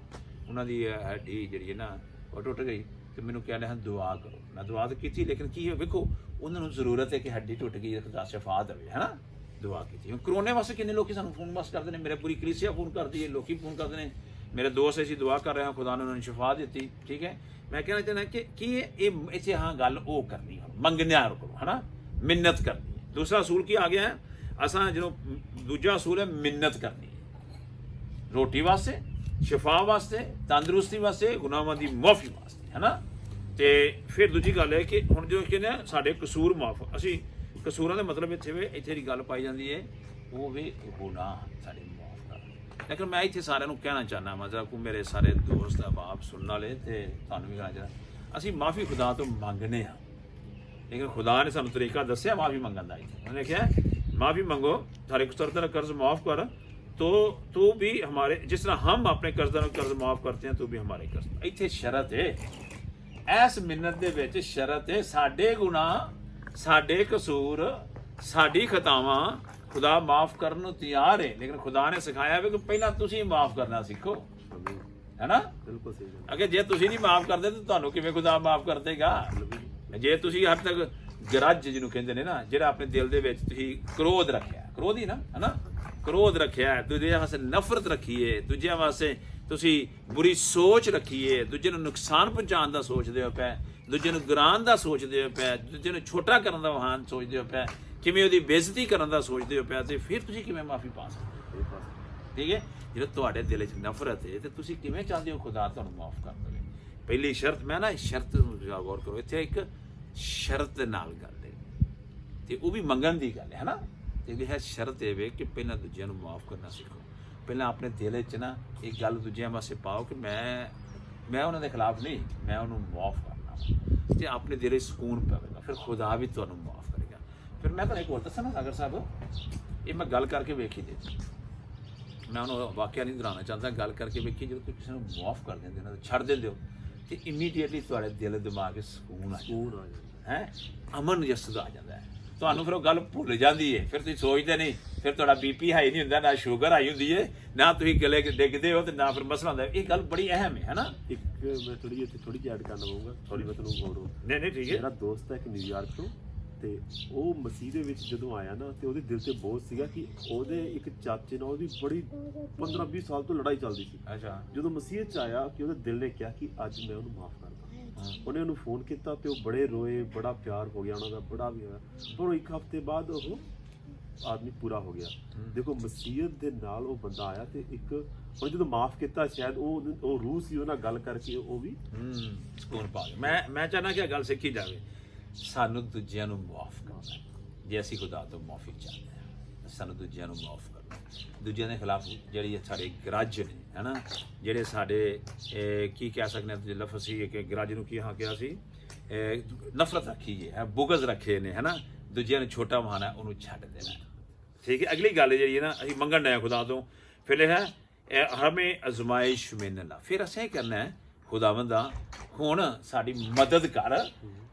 A: ਉਹਨਾਂ ਦੀ ਹੱਡੀ ਜਿਹੜੀ ਹੈ ਨਾ ਉਹ ਟੁੱਟ ਗਈ ਤੇ ਮੈਨੂੰ ਕਹਿੰਦੇ ਹਨ ਦੁਆ ਕਰੋ, ਮੈਂ ਦੁਆ ਤਾਂ ਕੀਤੀ, ਲੇਕਿਨ ਕੀ ਹੈ ਵੇਖੋ ਉਹਨਾਂ ਨੂੰ ਜ਼ਰੂਰਤ ਹੈ ਕਿ ਹੱਡੀ ਟੁੱਟ ਗਈ ਖੁਦਾ ਸ਼ਫਾ ਦੇਵੇ, ਹੈ ਨਾ, ਦੁਆ ਕੀਤੀ। ਹੁਣ ਕਰੋਨੇ ਵਾਸਤੇ ਕਿੰਨੇ ਲੋਕੀ ਸਾਨੂੰ ਫੋਨ ਬਸ ਕਰਦੇ ਨੇ, ਮੇਰੇ ਪੂਰੀ ਕਲੀਸਿਆ ਫੋਨ ਕਰਦੀ ਹੈ, ਲੋਕੀ ਫੋਨ ਕਰਦੇ ਨੇ, ਮੇਰੇ ਦੋਸਤ ਅਸੀਂ ਦੁਆ ਕਰ ਰਹੇ ਹਾਂ, ਖੁਦਾ ਨੇ ਉਹਨਾਂ ਨੂੰ ਸ਼ਫਾ ਦਿੱਤੀ, ਠੀਕ ਹੈ। ਮੈਂ ਕਹਿਣਾ ਚਾਹੁੰਦਾ ਕਿ ਕੀ ਇਹ ਇੱਥੇ ਹਾਂ ਗੱਲ ਉਹ ਕਰਨੀ ਹੈ, ਮੰਗਣਿਆ ਕਰੋ, ਹੈ ਨਾ, ਮਿੰਨਤ ਕਰਨੀ ਹੈ। ਦੂਸਰਾ ਅਸੂਲ ਕੀ ਆ ਗਿਆ ਹੈ, ਅਸਾਂ ਜਦੋਂ ਦੂਜਾ ਅਸੂਲ ਹੈ ਮਿੰਨਤ ਕਰਨੀ ਹੈ, ਰੋਟੀ ਵਾਸਤੇ, ਸ਼ਿਫਾ ਵਾਸਤੇ, ਤੰਦਰੁਸਤੀ ਵਾਸਤੇ, ਗੁਨਾਹਾਂ ਦੀ ਮੁਆਫੀ ਵਾਸਤੇ, ਹੈ ਨਾ। ਤੇ ਫਿਰ ਦੂਜੀ ਗੱਲ ਹੈ ਕਿ ਹੁਣ ਜਦੋਂ ਕਹਿੰਦੇ ਆ ਸਾਡੇ ਕਸੂਰ ਮਾਫ, ਅਸੀਂ ਕਸੂਰਾਂ ਦਾ ਮਤਲਬ ਇੱਥੇ ਦੀ ਗੱਲ ਪਾਈ ਜਾਂਦੀ ਹੈ ਉਹ ਵੀ ਗੁਨਾਹ ਸਾਡੇ ਮਾਫ ਕਰ। ਲੇਕਿਨ ਮੈਂ ਇੱਥੇ ਸਾਰਿਆਂ ਨੂੰ ਕਹਿਣਾ ਚਾਹੁੰਦਾ ਮਤਲਬ ਕੋਈ ਮੇਰੇ ਸਾਰੇ ਦੋਸਤ ਅਹਿਬਾਬ ਸੁਣਨ ਵਾਲੇ ਤੇ ਤੁਹਾਨੂੰ ਵੀ ਕਹਿਣਾ ਚਾਹੁੰਦਾ, ਅਸੀਂ ਮਾਫੀ ਖੁਦਾ ਤੋਂ ਮੰਗਦੇ ਹਾਂ, ਲੇਕਿਨ ਖੁਦਾ ਨੇ ਸਾਨੂੰ ਤਰੀਕਾ ਦੱਸਿਆ ਮਾਫੀ ਮੰਗਣ ਦਾ। ਉਹਨੇ ਕਿਹਾ माफ़ी मांगो, थारे तरह कर्ज माफ़ कर, तो तू भी हमारे, जिस तरह हम अपने कर्जदारों का कर्ज माफ़ करते हैं, तू भी हमारे कर्ज। इत्थे शरत है, इस मिन्नत दे विच शरत है, साडे गुनाह, साडे कसूर, साडी खतावां खुदा माफ़ करन नूं तैयार है, लेकिन खुदा ने सिखाया है कि पहला तुसीं माफ़ करना सीखो, है ना। बिल्कुल सही। अगर जे तुसीं नहीं माफ़ करदे तो तुहानूं किवें खुदा माफ़ कर देगा। जे तुसीं हद तक ਗਰਜ ਜਿਹਨੂੰ ਕਹਿੰਦੇ ਨੇ ਨਾ, ਜਿਹੜਾ ਆਪਣੇ ਦਿਲ ਦੇ ਵਿੱਚ ਤੁਸੀਂ ਕ੍ਰੋਧ ਰੱਖਿਆ, ਕ੍ਰੋਧ ਹੀ ਨਾ, ਹੈ ਨਾ, ਕ੍ਰੋਧ ਰੱਖਿਆ, ਦੂਜਿਆਂ ਵਾਸਤੇ ਨਫ਼ਰਤ ਰੱਖੀਏ, ਦੂਜਿਆਂ ਵਾਸਤੇ ਤੁਸੀਂ ਬੁਰੀ ਸੋਚ ਰੱਖੀਏ, ਦੂਜੇ ਨੂੰ ਨੁਕਸਾਨ ਪਹੁੰਚਾਉਣ ਦਾ ਸੋਚਦੇ ਹੋ ਪਏ, ਦੂਜੇ ਨੂੰ ਗਿਰਾਉਣ ਦਾ ਸੋਚਦੇ ਹੋ ਪਏ, ਦੂਜੇ ਨੂੰ ਛੋਟਾ ਕਰਨ ਦਾ ਵਾਹਨ ਸੋਚਦੇ ਹੋ ਪਏ, ਕਿਵੇਂ ਉਹਦੀ ਬੇਇੱਜ਼ਤੀ ਕਰਨ ਦਾ ਸੋਚਦੇ ਹੋ ਪਏ, ਤੇ ਫਿਰ ਤੁਸੀਂ ਕਿਵੇਂ ਮਾਫੀ ਪਾ ਸਕਦੇ ਹੋ? ਠੀਕ ਹੈ, ਜਦੋਂ ਤੁਹਾਡੇ ਦਿਲ 'ਚ ਨਫ਼ਰਤ ਹੈ ਤੇ ਤੁਸੀਂ ਕਿਵੇਂ ਚਾਹੁੰਦੇ ਹੋ ਖੁਦਾ ਤੁਹਾਨੂੰ ਮਾਫ ਕਰ ਦੇਵੇ? ਪਹਿਲੀ ਸ਼ਰਤ, ਮੈਂ ਨਾ ਸ਼ਰਤ ਨੂੰ ਗੌਰ ਕਰੋ, ਇੱਥੇ ਇੱਕ ਸ਼ਰਤ ਨਾਲ ਗੱਲ ਹੈ ਤੇ ਉਹ ਵੀ ਮੰਗਣ ਦੀ ਗੱਲ ਹੈ ਨਾ। ਤੇ ਇਹ ਸ਼ਰਤ ਇਹ ਵੇ ਕਿ ਪਹਿਲਾਂ ਦੂਜਿਆਂ ਨੂੰ ਮਾਫ ਕਰਨਾ ਸਿੱਖੋ, ਪਹਿਲਾਂ ਆਪਣੇ ਦਿਲ 'ਚ ਨਾ ਇਹ ਗੱਲ ਦੂਜਿਆਂ ਵਾਸਤੇ ਪਾਓ ਕਿ ਮੈਂ ਉਹਨਾਂ ਦੇ ਖਿਲਾਫ ਨਹੀਂ, ਮੈਂ ਉਹਨੂੰ ਮਾਫ ਕਰਨਾ, ਤੇ ਆਪਣੇ ਦਿਲ 'ਚ ਸਕੂਨ ਪਵੇਗਾ, ਫਿਰ ਖੁਦਾ ਵੀ ਤੁਹਾਨੂੰ ਮਾਫ ਕਰੇਗਾ। ਫਿਰ ਮੈਂ ਤੁਹਾਨੂੰ ਇੱਕ ਹੋਰ ਦੱਸਾਂ ਨਾ ਸਾਗਰ ਸਾਹਿਬ, ਇਹ ਮੈਂ ਗੱਲ ਕਰਕੇ ਵੇਖੀ ਦੇ, ਮੈਂ ਉਹਨੂੰ ਵਾਕਿਆ ਨਹੀਂ ਦੁਹਰਾਉਣਾ ਚਾਹੁੰਦਾ, ਗੱਲ ਕਰਕੇ ਵੇਖੀ ਜਦੋਂ ਤੁਸੀਂ ਕਿਸੇ ਨੂੰ ਮਾਫ ਕਰ ਦਿੰਦੇ ਹੋ, ਛੱਡ ਦਿੰਦੇ ਹੋ, ਤੇ ਇਮੀਡੀਏਟਲੀ ਤੁਹਾਡੇ ਦਿਲ ਦਿਮਾਗ 'ਚ ਸਕੂਨ ਆ ਜਾਂਦਾ ਹੈ, ਅਮਨ ਜਸਦ ਆ ਜਾਂਦਾ ਹੈ ਤੁਹਾਨੂੰ। ਫਿਰ ਉਹ ਗੱਲ ਭੁੱਲ ਜਾਂਦੀ ਹੈ, ਫਿਰ ਤੁਸੀਂ ਸੋਚਦੇ ਨਹੀਂ, ਫਿਰ ਤੁਹਾਡਾ BP ਹਾਈ ਨਹੀਂ ਹੁੰਦਾ, ਨਾ ਸ਼ੂਗਰ ਹਾਈ ਹੁੰਦੀ ਹੈ, ਨਾ ਤੁਸੀਂ ਗਲੇ ਡਿੱਗਦੇ ਹੋ, ਤੇ ਨਾ ਫਿਰ ਮਸਲਾ ਹੁੰਦਾ। ਇਹ ਗੱਲ ਬੜੀ ਅਹਿਮ ਹੈ ਨਾ।
B: ਇੱਕ ਮੈਂ ਥੋੜੀ ਜਿਹੀ ਐਡ ਕਰਨਾ ਪਊਗਾ, ਥੋੜੀ ਮੈਂ ਤੁਹਾਨੂੰ ਹੋਰ
A: ਨਹੀਂ ਠੀਕ ਹੈ।
B: ਮੇਰਾ ਦੋਸਤ ਹੈ ਇੱਕ ਨਿਊਯਾਰਕ ਤੋਂ, ਤੇ ਉਹ ਮਸੀਹ ਦੇ ਵਿੱਚ ਜਦੋਂ ਆਇਆ ਨਾ, ਤੇ ਉਹਦੇ ਦਿਲ ਤੇ ਬੋਝ ਸੀਗਾ ਕਿ ਉਹਦੇ ਇੱਕ ਚਾਚੇ ਨਾਲ ਉਹਦੀ ਬੜੀ 15-20 ਸਾਲ ਤੋਂ ਲੜਾਈ ਚੱਲਦੀ ਸੀ।
A: ਅੱਛਾ।
B: ਜਦੋਂ ਮਸੀਹ 'ਚ ਆਇਆ ਕਿ ਉਹਦੇ ਦਿਲ ਨੇ ਕਿਹਾ ਕਿ ਅੱਜ ਮੈਂ ਉਹਨੂੰ ਮਾਫ ਕਰਦਾ, ਉਹਨੇ ਉਹਨੂੰ ਫੋਨ ਕੀਤਾ ਤੇ ਉਹ ਬੜੇ ਰੋਏ, ਬੜਾ ਪਿਆਰ ਹੋ ਗਿਆ ਉਹਨਾਂ ਦਾ, ਬੜਾ ਵੀ ਹੋਇਆ। ਪਰ 1 ਹਫ਼ਤੇ ਬਾਅਦ ਉਹ ਆਦਮੀ ਪੂਰਾ ਹੋ ਗਿਆ। ਦੇਖੋ ਮਸੀਹਤ ਦੇ ਨਾਲ ਉਹ ਬੰਦਾ ਆਇਆ, ਤੇ ਇੱਕ ਉਹ ਜਦੋਂ ਮਾਫ ਕੀਤਾ, ਸ਼ਾਇਦ ਉਹ ਰੂਹ ਸੀ, ਉਹਨਾਂ ਗੱਲ ਕਰਕੇ ਉਹ ਵੀ
A: ਸਕੂਨ ਪਾ ਗਿਆ। ਮੈਂ ਚਾਹੁੰਦਾ ਕਿ ਇਹ ਗੱਲ ਸਿੱਖੀ ਜਾਵੇ, ਸਾਨੂੰ ਦੂਜਿਆਂ ਨੂੰ ਮਾਫ ਕਰਨਾ। ਜੇ ਅਸੀਂ ਖੁਦਾ ਤੋਂ ਮਾਫੀ ਚਾਹੁੰਦੇ ਹਾਂ, ਸਾਨੂੰ ਦੂਜਿਆਂ ਨੂੰ ਮਾਫ ਕਰਨਾ। ਦੂਜਿਆਂ ਦੇ ਖਿਲਾਫ ਜਿਹੜੀ ਸਾਡੇ ਗਰਜ ਨੇ, ਹੈ ਨਾ, ਜਿਹੜੇ ਸਾਡੇ ਕੀ ਕਹਿ ਸਕਦੇ ਹਾਂ ਲਫ਼ਜ਼ ਸੀ ਕਿ ਗਰਜ ਨੂੰ ਕੀ ਕਿਹਾ ਸੀ, ਨਫ਼ਰਤ ਰੱਖੀ ਹੈ, ਬੁਗਜ਼ ਰੱਖੇ ਨੇ, ਹੈ ਨਾ, ਦੂਜਿਆਂ ਨੂੰ ਛੋਟਾ ਮਾਨਾ, ਉਹਨੂੰ ਛੱਡ ਦੇਣਾ। ਠੀਕ ਹੈ। ਅਗਲੀ ਗੱਲ ਜਿਹੜੀ ਹੈ ਨਾ, ਅਸੀਂ ਮੰਗਣ ਡਏ ਖੁਦਾ ਤੋਂ, ਫਿਰ ਇਹ ਹੈ ਹਮੇ ਅਜ਼ਮਾਇਸ਼ ਮੇਂ ਨਾ ਲਾ। ਫਿਰ ਅਸੀਂ ਇਹ ਕਰਨਾ ਹੈ, ਖੁਦਾਵੰਦਾ ਹੁਣ ਸਾਡੀ ਮਦਦ ਕਰ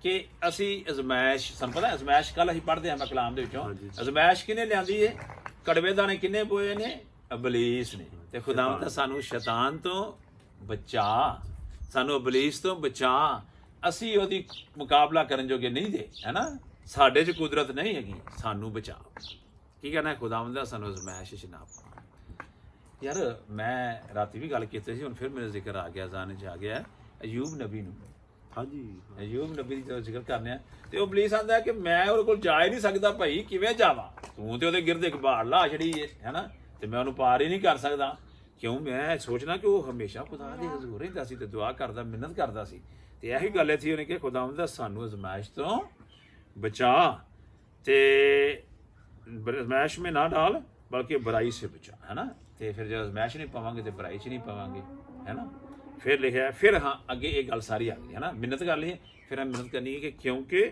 A: ਕਿ ਅਸੀਂ ਅਜ਼ਮਾਇਸ਼, ਸਾਨੂੰ ਪਤਾ ਅਜ਼ਮਾਇਸ਼ ਕੱਲ ਅਸੀਂ ਪੜ੍ਹਦੇ ਹਾਂ ਮੈਂ ਕਲਾਮ ਦੇ ਵਿੱਚੋਂ, ਅਜ਼ਮਾਇਸ਼ ਕਿਹਨੇ ਲਿਆਂਦੀ ਹੈ? ਕੜਵੇ ਦਾਣੇ ਕਿਹਨੇ ਬੋਏ ਨੇ? ਇਬਲੀਸ ਨੇ। ਤੇ ਖੁਦਾਵੰਦਾ ਸਾਨੂੰ ਸ਼ੈਤਾਨ ਤੋਂ ਬਚਾ, ਸਾਨੂੰ ਇਬਲੀਸ ਤੋਂ ਬਚਾ। ਅਸੀਂ ਉਹਦੀ ਮੁਕਾਬਲਾ ਕਰਨ ਜੋਗੇ ਨਹੀਂ ਦੇ, ਹੈ ਨਾ, ਸਾਡੇ 'ਚ ਕੁਦਰਤ ਨਹੀਂ ਹੈਗੀ, ਸਾਨੂੰ ਬਚਾ। ਕੀ ਕਹਿਣਾ ਖੁਦਾਵੰਦਾ ਸਾਨੂੰ ਅਜ਼ਮਾਇਸ਼ 'ਚ ਨਾ ਪਾ। ਯਾਰ ਮੈਂ ਰਾਤੀ ਵੀ ਗੱਲ ਕੀਤੀ ਸੀ, ਹੁਣ ਫਿਰ ਮੇਰੇ ਜ਼ਿਕਰ ਆ ਗਿਆ, ਜ਼ਾਹਨ 'ਚ ਆ ਗਿਆ ਅਯੂਬ ਨਬੀ ਨੂੰ।
B: ਹਾਂਜੀ,
A: ਅਯੂਬ ਨਬੀ ਦੀ ਜਦੋਂ ਜ਼ਿਕਰ ਕਰਨੇ ਆ, ਤੇ ਉਹ ਇਬਲੀਸ ਆਂਦਾ ਕਿ ਮੈਂ ਉਹਦੇ ਕੋਲ ਜਾ ਹੀ ਨਹੀਂ ਸਕਦਾ ਭਾਈ, ਕਿਵੇਂ ਜਾਵਾਂ? ਤੂੰ ਤੇ ਉਹਦੇ ਗਿਰਦ ਇੱਕ ਬਾੜ ਲਾ ਛੜੀ ਹੈ ਨਾ, ਤੇ ਮੈਂ ਉਹਨੂੰ ਪਾਰ ਹੀ ਨਹੀਂ ਕਰ ਸਕਦਾ। ਕਿਉਂ? ਮੈਂ ਸੋਚਣਾ ਕਿ ਉਹ ਹਮੇਸ਼ਾ ਖੁਦਾ ਦੇ ਹਜ਼ੂਰ ਰਹਿੰਦਾ ਸੀ, ਤੇ ਦੁਆ ਕਰਦਾ, ਮਿੰਨਤ ਕਰਦਾ ਸੀ। ਤੇ ਇਹੀ ਗੱਲ ਇੱਥੇ ਉਹਨੇ ਕਿ ਖੁਦਾਵੰਦ ਸਾਨੂੰ ਅਜ਼ਮਾਇਸ਼ ਤੋਂ ਬਚਾ, ਤੇ ਅਜ਼ਮਾਇਸ਼ में ਨਾ ਡਾਲ ਬਲਕਿ ਬੁਰਾਈ ਸੇ ਬਚਾ, ਹੈ ਨਾ। ਤੇ ਫਿਰ ਜਦ ਅਜ਼ਮਾਇਸ਼ ਨਹੀਂ ਪਾਵਾਂਗੇ ਤੇ ਬੁਰਾਈ 'ਚ ਨਹੀਂ ਪਾਵਾਂਗੇ, ਹੈ ਨਾ। ਫਿਰ ਲਿਖਿਆ, ਫਿਰ ਹਾਂ ਅੱਗੇ ਇਹ ਗੱਲ ਸਾਰੀ ਆ ਗਈ, ਹੈ ਨਾ। ਮਿੰਨਤ ਕਰ ਲਈ, ਫਿਰ ਮਿੰਨਤ ਕਰਨੀ ਹੈ ਕਿ ਕਿਉਂਕਿ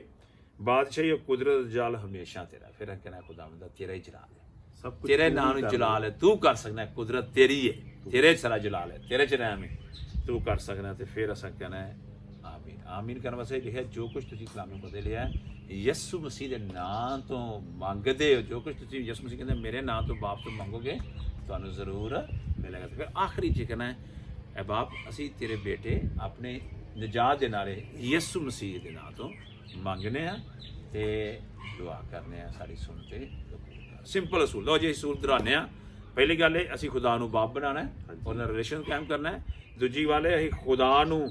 A: ਬਾਦਸ਼ਾਹੀ और ਕੁਦਰਤ ਜਲਾਲ ਹਮੇਸ਼ਾ ਤੇਰਾ। ਫਿਰ ਕਹਿਣਾ ਖੁਦਾਵੰਦ ਤੇਰਾ ਹੀ ਜਲਾਲ ਹੈ, ਸਭ ਕੁਝ ਤੇਰੇ ਨਾਮ ਨੂੰ ਜਲਾਲ ਹੈ, ਤੂੰ ਕਰ ਸਕਦਾ, ਕੁਦਰਤ ਤੇਰੀ ਹੈ, ਤੇਰੇ 'ਚ ਸਾਰਾ ਜਲਾਲ ਹੈ, ਤੇਰੇ 'ਚ ਰਹਿਮ ਹੈ, ਤੂੰ ਕਰ ਸਕਦਾ। ਤੇ ਫਿਰ ਅਸਾਂ ਕਹਿਣਾ ਹੈ ਆਮੀਨ। ਆਮੀਨ ਕਰਨ ਵਾਸਤੇ ਲਿਖਿਆ ਜੋ ਕੁਝ ਤੁਸੀਂ ਕਲਾਮੇ ਪੜ੍ਹਦੇ ਲਿਆ ਯਿਸੂ ਮਸੀਹ ਦੇ ਨਾਂ ਤੋਂ ਮੰਗਦੇ ਹੋ, ਜੋ ਕੁਝ ਤੁਸੀਂ ਯਿਸੂ ਮਸੀਹ ਕਹਿੰਦੇ ਮੇਰੇ ਨਾਂ ਤੋਂ ਬਾਪ ਤੋਂ ਮੰਗੋਗੇ ਤੁਹਾਨੂੰ ਜ਼ਰੂਰ ਮਿਲੇਗਾ। ਤੇ ਫਿਰ ਆਖਰੀ 'ਚ ਕਹਿਣਾ ਹੈ ਐ ਬਾਪ ਅਸੀਂ ਤੇਰੇ ਬੇਟੇ ਆਪਣੇ ਨਜਾਤ ਦੇ ਨਾਲੇ ਯਿਸੂ ਮਸੀਹ ਦੇ ਨਾਂ ਤੋਂ ਮੰਗਨੇ ਆ ਤੇ ਦੁਆ ਕਰਨੇ ਆ, ਸਾਡੀ ਸੁਣ ਤੇ ਸਿੰਪਲ ਅਸੂਲ। ਲਓ ਜੀ ਅਸੂਲ ਦੁਹਰਾਉਂਦੇ ਆ। ਪਹਿਲੀ ਗੱਲ ਹੈ ਅਸੀਂ ਖੁਦਾ ਨੂੰ ਬਾਪ ਬਣਾਉਣਾ ਹੈ, ਉਹਦੇ ਨਾਲ ਰਿਲੇਸ਼ਨ ਕਾਇਮ ਕਰਨਾ ਹੈ। ਦੂਜੀ ਗੱਲ ਹੈ ਅਸੀਂ ਖੁਦਾ ਨੂੰ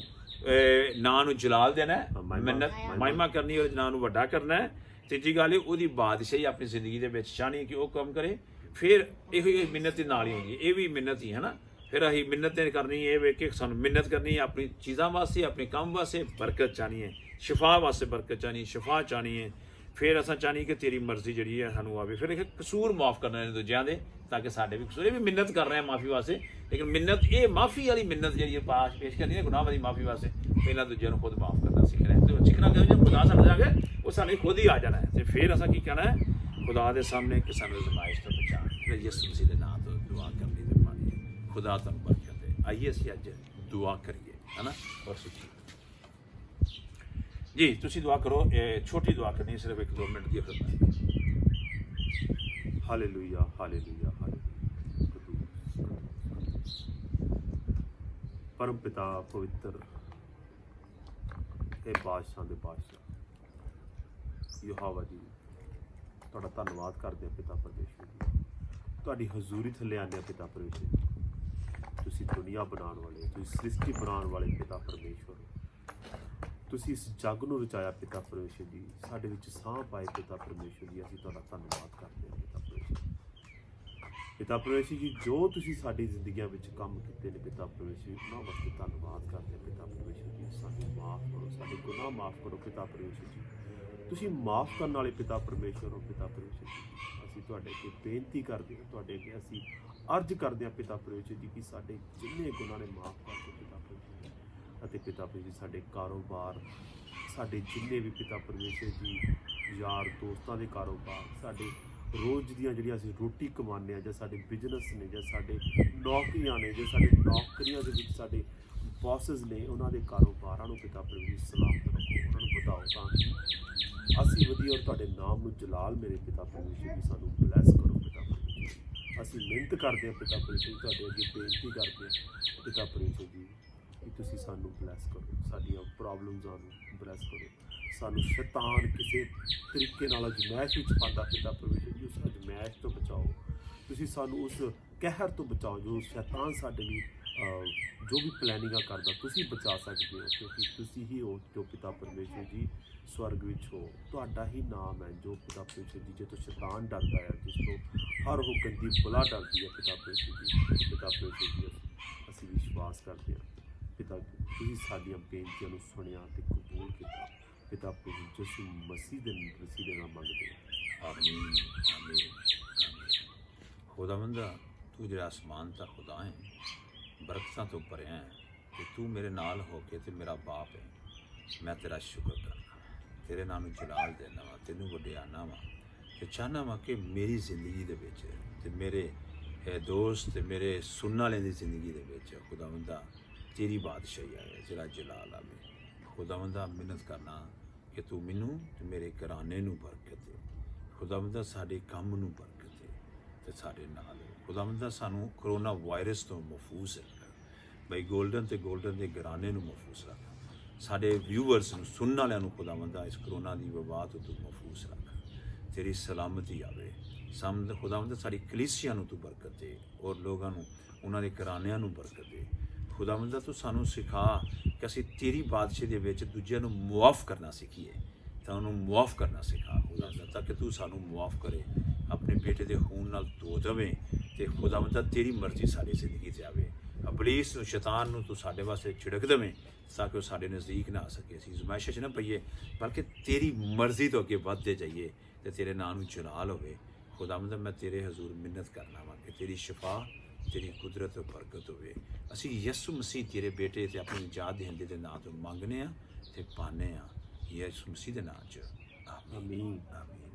A: ਨਾਂ ਨੂੰ ਜਲਾਲ ਦੇਣਾ ਹੈ, ਮਿੰਨਤ ਮਹਿਮਾ ਕਰਨੀ, ਉਹਦੇ ਨਾਂ ਨੂੰ ਵੱਡਾ ਕਰਨਾ ਹੈ। ਤੀਜੀ ਗੱਲ ਹੈ ਉਹਦੀ ਬਾਦਸ਼ਾਹੀ ਆਪਣੀ ਜ਼ਿੰਦਗੀ ਦੇ ਵਿੱਚ ਚਾਹਣੀ ਕਿ ਉਹ ਕੰਮ ਕਰੇ। ਫਿਰ ਇਹੋ ਹੀ ਮਿੰਨਤ ਦੇ ਨਾਲ ਹੀ ਹੁੰਦੀ, ਇਹ ਵੀ ਮਿੰਨਤ ਹੀ ਹੈ ਨਾ। ਫਿਰ ਅਸੀਂ ਮਿੰਨਤ ਕਰਨੀ, ਇਹ ਵੇਖ ਕੇ ਸਾਨੂੰ ਮਿੰਨਤ ਕਰਨੀ ਆਪਣੀ ਚੀਜ਼ਾਂ ਵਾਸਤੇ, ਆਪਣੇ ਕੰਮ ਵਾਸਤੇ ਬਰਕਤ ਚਾਹਣੀ ਹੈ, ਸ਼ਿਫਾ ਵਾਸਤੇ ਬਰਕਤ ਚਾਹਣੀ, ਸ਼ਿਫਾ ਚਾਹਣੀ ਹੈ। ਫਿਰ ਅਸਾਂ ਚਾਹਨੀ ਕਿ ਤੇਰੀ ਮਰਜ਼ੀ ਜਿਹੜੀ ਹੈ ਸਾਨੂੰ ਆਵੇ। ਫਿਰ ਇਹ ਕਸੂਰ ਮਾਫ ਕਰਨੇ ਨੇ ਦੂਜਿਆਂ ਦੇ, ਤਾਂ ਕਿ ਸਾਡੇ ਵੀ ਕਸੂਰ, ਇਹ ਵੀ ਮਿੰਨਤ ਕਰ ਰਹੇ ਆ ਮਾਫੀ ਵਾਸਤੇ। ਲੇਕਿਨ ਮਿੰਨਤ ਇਹ ਮਾਫੀ ਵਾਲੀ ਮਿੰਨਤ ਜਿਹੜੀ ਪੇਸ਼ ਕਰਨੀ ਹੈ ਗੁਨਾਹ ਦੀ ਮਾਫੀ ਵਾਸਤੇ, ਪਹਿਲਾਂ ਦੂਜਿਆਂ ਨੂੰ ਖੁਦ ਮਾਫ ਕਰਨਾ ਸਿੱਖਣਾ ਹੈ। ਤੇ ਸਿੱਖਣਾ ਕਿ ਜਦ ਖੁਦਾ ਸਾਡੇ ਜਾਗੇ ਉਹ ਸਾਨੂੰ ਖੁਦ ਹੀ ਆ ਜਾਣਾ ਹੈ। ਤੇ ਫਿਰ ਅਸਾਂ ਕੀ ਕਹਿਣਾ ਹੈ ਖੁਦਾ ਦੇ ਸਾਹਮਣੇ ਕਿ ਸਾਨੂੰ ਅਜ਼ਮਾਇਸ਼ ਤੋਂ ਬਚਾ, ਫਿਰ ਯਿਸੂ ਮਸੀਹ ਦੇ ਨਾਂ ਤੋਂ ਦੁਆ ਕਰਨੀ ਤੇ ਪਾਣੀ ਖੁਦਾ ਤੁਹਾਨੂੰ ਬਰਕਤ ਦੇ। ਆਈਏ ਅਸੀਂ ਅੱਜ ਦੁਆ ਕਰੀਏ, ਹੈ ਨਾ। ਔਰ ਸੁੱਚੀ ਜੀ ਤੁਸੀਂ ਦੁਆ ਕਰੋ, ਇਹ ਛੋਟੀ ਦੁਆ ਕਰਨੀ ਸਿਰਫ 1-2 ਮਿੰਟ ਦੀ ਖਿਦਮਤ।
B: Hallelujah hallelujah hallelujah. ਪਰਮ ਪਿਤਾ ਪਵਿੱਤਰ ਇਹ ਬਾਦਸ਼ਾਹ ਦੇ ਬਾਦਸ਼ਾਹ ਯਹੋਵਾ ਜੀ, ਤੁਹਾਡਾ ਧੰਨਵਾਦ ਕਰਦੇ ਹਾਂ ਪਿਤਾ ਪਰਮੇਸ਼ਵਰ ਜੀ। ਤੁਹਾਡੀ ਹਜ਼ੂਰੀ ਥੱਲੇ ਆਉਂਦੇ ਹਾਂ ਪਿਤਾ ਪਰਮੇਸ਼ਵਰ ਜੀ। ਤੁਸੀਂ ਦੁਨੀਆ ਬਣਾਉਣ ਵਾਲੇ, ਤੁਸੀਂ ਸ੍ਰਿਸ਼ਟੀ ਬਣਾਉਣ ਵਾਲੇ ਪਿਤਾ ਪਰਮੇਸ਼ਵਰ। ਤੁਸੀਂ ਇਸ ਜੱਗ ਨੂੰ ਰਚਾਇਆ ਪਿਤਾ ਪਰਮੇਸ਼ਵਰ ਜੀ, ਸਾਡੇ ਵਿੱਚ ਸਾਹ ਪਾਏ ਪਿਤਾ ਪਰਮੇਸ਼ਵਰ ਜੀ। ਅਸੀਂ ਤੁਹਾਡਾ ਧੰਨਵਾਦ ਕਰਦੇ ਹਾਂ ਪਿਤਾ ਪਰਮੇਸ਼ਵਰ। ਪਿਤਾ ਪਰਮੇਸ਼ਵਰ ਜੀ ਜੋ ਤੁਸੀਂ ਸਾਡੀ ਜ਼ਿੰਦਗੀਆਂ ਵਿੱਚ ਕੰਮ ਕੀਤੇ ਨੇ ਪਿਤਾ ਪਰਮੇਸ਼ਵਰ ਜੀ, ਉਹਨਾਂ ਵਾਸਤੇ ਧੰਨਵਾਦ ਕਰਦੇ ਹਾਂ ਪਿਤਾ ਪਰਮੇਸ਼ਵਰ ਜੀ। ਸਾਨੂੰ ਮਾਫ ਕਰੋ, ਸਾਡੇ ਗੁਨਾਹ ਮਾਫ ਕਰੋ ਪਿਤਾ ਪਰਮੇਸ਼ਵਰ ਜੀ। ਤੁਸੀਂ ਮਾਫ ਕਰਨ ਵਾਲੇ ਪਿਤਾ ਪਰਮੇਸ਼ਵਰ ਹੋ ਪਿਤਾ ਪਰਮੇਸ਼ਵਰ ਜੀ। ਅਸੀਂ ਤੁਹਾਡੇ ਅੱਗੇ ਬੇਨਤੀ ਕਰਦੇ ਹਾਂ, ਤੁਹਾਡੇ ਅੱਗੇ ਅਸੀਂ ਅਰਜ਼ ਕਰਦੇ ਹਾਂ ਪਿਤਾ ਪਰਮੇਸ਼ਵਰ ਜੀ ਕਿ ਸਾਡੇ ਜਿੰਨੇ ਗੁਨਾਹ ਨੇ ਮਾਫ ਕਰ ਦਿਓ ਪਿਤਾ ਪਰਮੇਸ਼ਵਰ ਜੀ। ਅਤੇ ਪਿਤਾ ਪਰਮੇਸ਼ਵਰ ਜੀ ਸਾਡੇ ਕਾਰੋਬਾਰ, ਸਾਡੇ ਜਿੰਨੇ ਵੀ ਪਿਤਾ ਪਰਮੇਸ਼ਵਰ ਜੀ ਯਾਰ ਦੋਸਤਾਂ ਦੇ ਕਾਰੋਬਾਰ, ਸਾਡੇ ਰੋਜ਼ ਦੀਆਂ ਜਿਹੜੀਆਂ ਅਸੀਂ ਰੋਟੀ ਕਮਾਉਂਦੇ ਹਾਂ, ਜਾਂ ਸਾਡੇ ਬਿਜ਼ਨਸ ਨੇ, ਜਾਂ ਸਾਡੇ ਨੌਕਰੀਆਂ ਨੇ, ਜਾਂ ਸਾਡੇ ਨੌਕਰੀਆਂ ਦੇ ਵਿੱਚ ਸਾਡੇ ਬੌਸਸ ਨੇ, ਉਹਨਾਂ ਦੇ ਕਾਰੋਬਾਰਾਂ ਨੂੰ ਪਿਤਾ ਪ੍ਰਭੂ ਸਲਾਮਤ ਰੱਖੋ, ਉਹਨਾਂ ਨੂੰ ਵਧਾਓ ਤਾਂ ਕਿ ਅਸੀਂ ਵਧੀਆ, ਔਰ ਤੁਹਾਡੇ ਨਾਮ ਨੂੰ ਜਲਾਲ ਮੇਰੇ ਪਿਤਾ ਪਰਮੇਸ਼ਰ ਜੀ ਸਾਨੂੰ ਬਲੈਸ ਕਰੋ ਪਿਤਾ ਪਰਮੇਸ਼ਰ ਜੀ। ਅਸੀਂ ਮਿਹਨਤ ਕਰਦੇ ਹਾਂ ਪਿਤਾ ਪਰਮੇਸ਼ਰ ਜੀ, ਤੁਹਾਡੇ ਅੱਗੇ ਬੇਨਤੀ ਕਰਦੇ ਹਾਂ ਪਿਤਾ ਪਰਮੇਸ਼ਰ ਜੀ ਕਿ ਤੁਸੀਂ ਸਾਨੂੰ ਬਲੈਸ ਕਰੋ, ਸਾਡੀਆਂ ਪ੍ਰੋਬਲਮਜ਼ਾਂ ਨੂੰ ਬਲੈਸ ਕਰੋ, ਸਾਨੂੰ ਸ਼ੈਤਾਨ ਕਿਸੇ ਤਰੀਕੇ ਨਾਲ ਅਜਮਾਇਸ਼ ਵਿੱਚ ਪਾਉਂਦਾ ਪਿਤਾ ਪਰਮੇਸ਼ਰ ਜੀ, ਉਸ ਅਜਮਾਇਸ਼ ਤੋਂ ਬਚਾਓ, ਤੁਸੀਂ ਸਾਨੂੰ ਉਸ ਕਹਿਰ ਤੋਂ ਬਚਾਓ ਜੋ ਸ਼ੈਤਾਨ ਸਾਡੇ ਲਈ ਜੋ ਵੀ ਪਲੈਨਿੰਗਾਂ ਕਰਦਾ, ਤੁਸੀਂ ਬਚਾ ਸਕਦੇ ਹੋ, ਕਿਉਂਕਿ ਤੁਸੀਂ ਹੀ ਹੋ ਜੋ ਪਿਤਾ ਪਰਮੇਸ਼ਰ ਜੀ ਸਵਰਗ ਵਿੱਚ ਹੋ, ਤੁਹਾਡਾ ਹੀ ਨਾਮ ਹੈ ਜੋ ਪਿਤਾ ਪਰਮੇਸ਼ਰ ਜੀ, ਜੇ ਤੋਂ ਸ਼ੈਤਾਨ ਡਰਦਾ ਹੈ, ਜਿਸ ਤੋਂ ਹਰ ਉਹ ਗੰਦੀ ਬਲਾ ਡਰਦੀ ਹੈ ਪਿਤਾ ਪਰਮੇਸ਼ਰ ਜੀ। ਪਿਤਾ ਪਰਮੇਸ਼ਰ ਜੀ ਅਸੀਂ ਵਿਸ਼ਵਾਸ ਕਰਦੇ ਹਾਂ ਪਿਤਾ, ਤੁਸੀਂ ਸਾਡੀਆਂ ਬੇਨਤੀਆਂ ਨੂੰ ਸੁਣਿਆ ਤੇ ਕਬੂਲ ਕੀਤਾ ਪਿਤਾ ਪ੍ਰਭੂ ਯਿਸੂ ਮਸੀਹ ਦੇ ਨਾਲ ਮੰਗਦੇ ਹਾਂ,
A: ਆਮੀਨ ਆਮੀਨ ਆਮੀਨ। ਖੁਦਾਵੰਦਾ ਤੂੰ ਜਿਹੜਾ ਅਸਮਾਨ ਦਾ ਖੁਦਾ ਹੈ, ਬਰਕਤਾਂ ਤੋਂ ਭਰਿਆ ਹੈ, ਤੇ ਤੂੰ ਮੇਰੇ ਨਾਲ ਹੋ ਕੇ ਤੇ ਮੇਰਾ ਬਾਪ ਹੈ, ਮੈਂ ਤੇਰਾ ਸ਼ੁਕਰ ਕਰਨਾ, ਤੇਰੇ ਨਾਮ ਨੂੰ ਜਲਾਲ ਦੇਣਾ ਵਾ, ਤੈਨੂੰ ਵਡਿਆਉਣਾ ਵਾ, ਤੇ ਚਾਹੁੰਦਾ ਵਾ ਕਿ ਮੇਰੀ ਜ਼ਿੰਦਗੀ ਦੇ ਵਿੱਚ ਤੇ ਮੇਰੇ ਦੋਸਤ ਤੇ ਮੇਰੇ ਸੁਣਨ ਵਾਲਿਆਂ ਦੀ ਜ਼ਿੰਦਗੀ ਦੇ ਵਿੱਚ ਖੁਦਾਵੰਦਾ ਤੇਰੀ ਬਾਦਸ਼ਾਹੀ ਆਵੇ, ਤੇਰਾ ਜਲਾਲ ਆਵੇ। ਖੁਦਾਵੰਦਾ ਮਿਹਨਤ ਕਰਨਾ ਕਿ ਤੂੰ ਮੈਨੂੰ ਤੇ ਮੇਰੇ ਘਰਾਣੇ ਨੂੰ ਬਰਕਤ ਦੇ, ਖੁਦਾਵੰਦਾ ਸਾਡੇ ਕੰਮ ਨੂੰ ਬਰਕਤ ਦੇ ਤੇ ਸਾਡੇ ਨਾਲ ਖੁਦਾਵੰਦਾ ਸਾਨੂੰ ਕਰੋਨਾ ਵਾਇਰਸ ਤੋਂ ਮਹਿਫੂਜ਼ ਰੱਖ, ਬਈ ਗੋਲਡਨ ਦੇ ਘਰਾਣੇ ਨੂੰ ਮਹਿਫੂਜ਼ ਰੱਖ, ਸਾਡੇ ਵਿਊਵਰਸ ਨੂੰ ਸੁਣਨ ਵਾਲਿਆਂ ਨੂੰ ਖੁਦਾਵੰਦਾ ਇਸ ਕਰੋਨਾ ਦੀ ਵਬਾ ਤੋਂ ਤੂੰ ਮਹਿਫੂਜ਼ ਰੱਖ, ਤੇਰੀ ਸਲਾਮਤੀ ਆਵੇ ਖੁਦਾਵੰਦਾ, ਸਾਡੀ ਕਲੀਸਿਆ ਨੂੰ ਤੂੰ ਬਰਕਤ ਦੇ, ਔਰ ਲੋਕਾਂ ਨੂੰ ਉਹਨਾਂ ਦੇ ਘਰਾਣਿਆਂ ਨੂੰ ਬਰਕਤ ਦੇ। ਖੁਦਾਵੰਦਾ ਤੂੰ ਸਾਨੂੰ ਸਿਖਾ ਕਿ ਅਸੀਂ ਤੇਰੀ ਬਾਦਸ਼ਾਹੀ ਦੇ ਵਿੱਚ ਦੂਜਿਆਂ ਨੂੰ ਮੁਆਫ ਕਰਨਾ ਸਿੱਖੀਏ, ਤਾਂ ਉਹਨੂੰ ਮੁਆਫ ਕਰਨਾ ਸਿਖਾ ਖੁਦਾਵੰਦਾ, ਤਾਂ ਕਿ ਤੂੰ ਸਾਨੂੰ ਮੁਆਫ ਕਰੇ, ਆਪਣੇ ਬੇਟੇ ਦੇ ਖੂਨ ਨਾਲ ਧੋ ਦੇਵੇਂ, ਤੇ ਖੁਦਾਵੰਦਾ ਤੇਰੀ ਮਰਜ਼ੀ ਸਾਡੀ ਜ਼ਿੰਦਗੀ 'ਚ ਆਵੇ। ਇਬਲੀਸ ਨੂੰ, ਸ਼ੈਤਾਨ ਨੂੰ ਤੂੰ ਸਾਡੇ ਵਾਸਤੇ ਛਿੜਕ ਦੇਵੇਂ, ਤਾਂ ਕਿ ਉਹ ਸਾਡੇ ਨਜ਼ਦੀਕ ਨਾ ਆ ਸਕੇ, ਅਸੀਂ ਅਜ਼ਮਾਇਸ਼ 'ਚ ਨਾ ਪਈਏ, ਬਲਕਿ ਤੇਰੀ ਮਰਜ਼ੀ ਤੋਂ ਅੱਗੇ ਵੱਧਦੇ ਜਾਈਏ ਤੇ ਤੇਰੇ ਨਾਂ ਨੂੰ ਜਲਾਲ ਹੋਵੇ। ਖੁਦਾਵੰਦ ਮੈਂ ਤੇਰੇ ਹਜ਼ੂਰ ਮਿੰਨਤ ਕਰਨਾ ਵਾ ਕਿ ਤੇਰੀ ਸ਼ਿਫਾ, ਤੇਰੀ ਕੁਦਰਤ ਤੇ ਬਰਕਤ ਹੋਵੇ। ਅਸੀਂ ਯਿਸੂ ਮਸੀਹ ਤੇਰੇ ਬੇਟੇ ਤੇ ਆਪਣੀ ਨਿਜਾਤ ਦੇਣ ਦੇ ਨਾਂ ਤੋਂ ਮੰਗਨੇ ਆ ਤੇ ਪਾਣੇ ਆ, ਯਿਸੂ ਮਸੀਹ ਦੇ ਨਾਂ 'ਚ ਆਮੀਨ ਆਮੀਨ।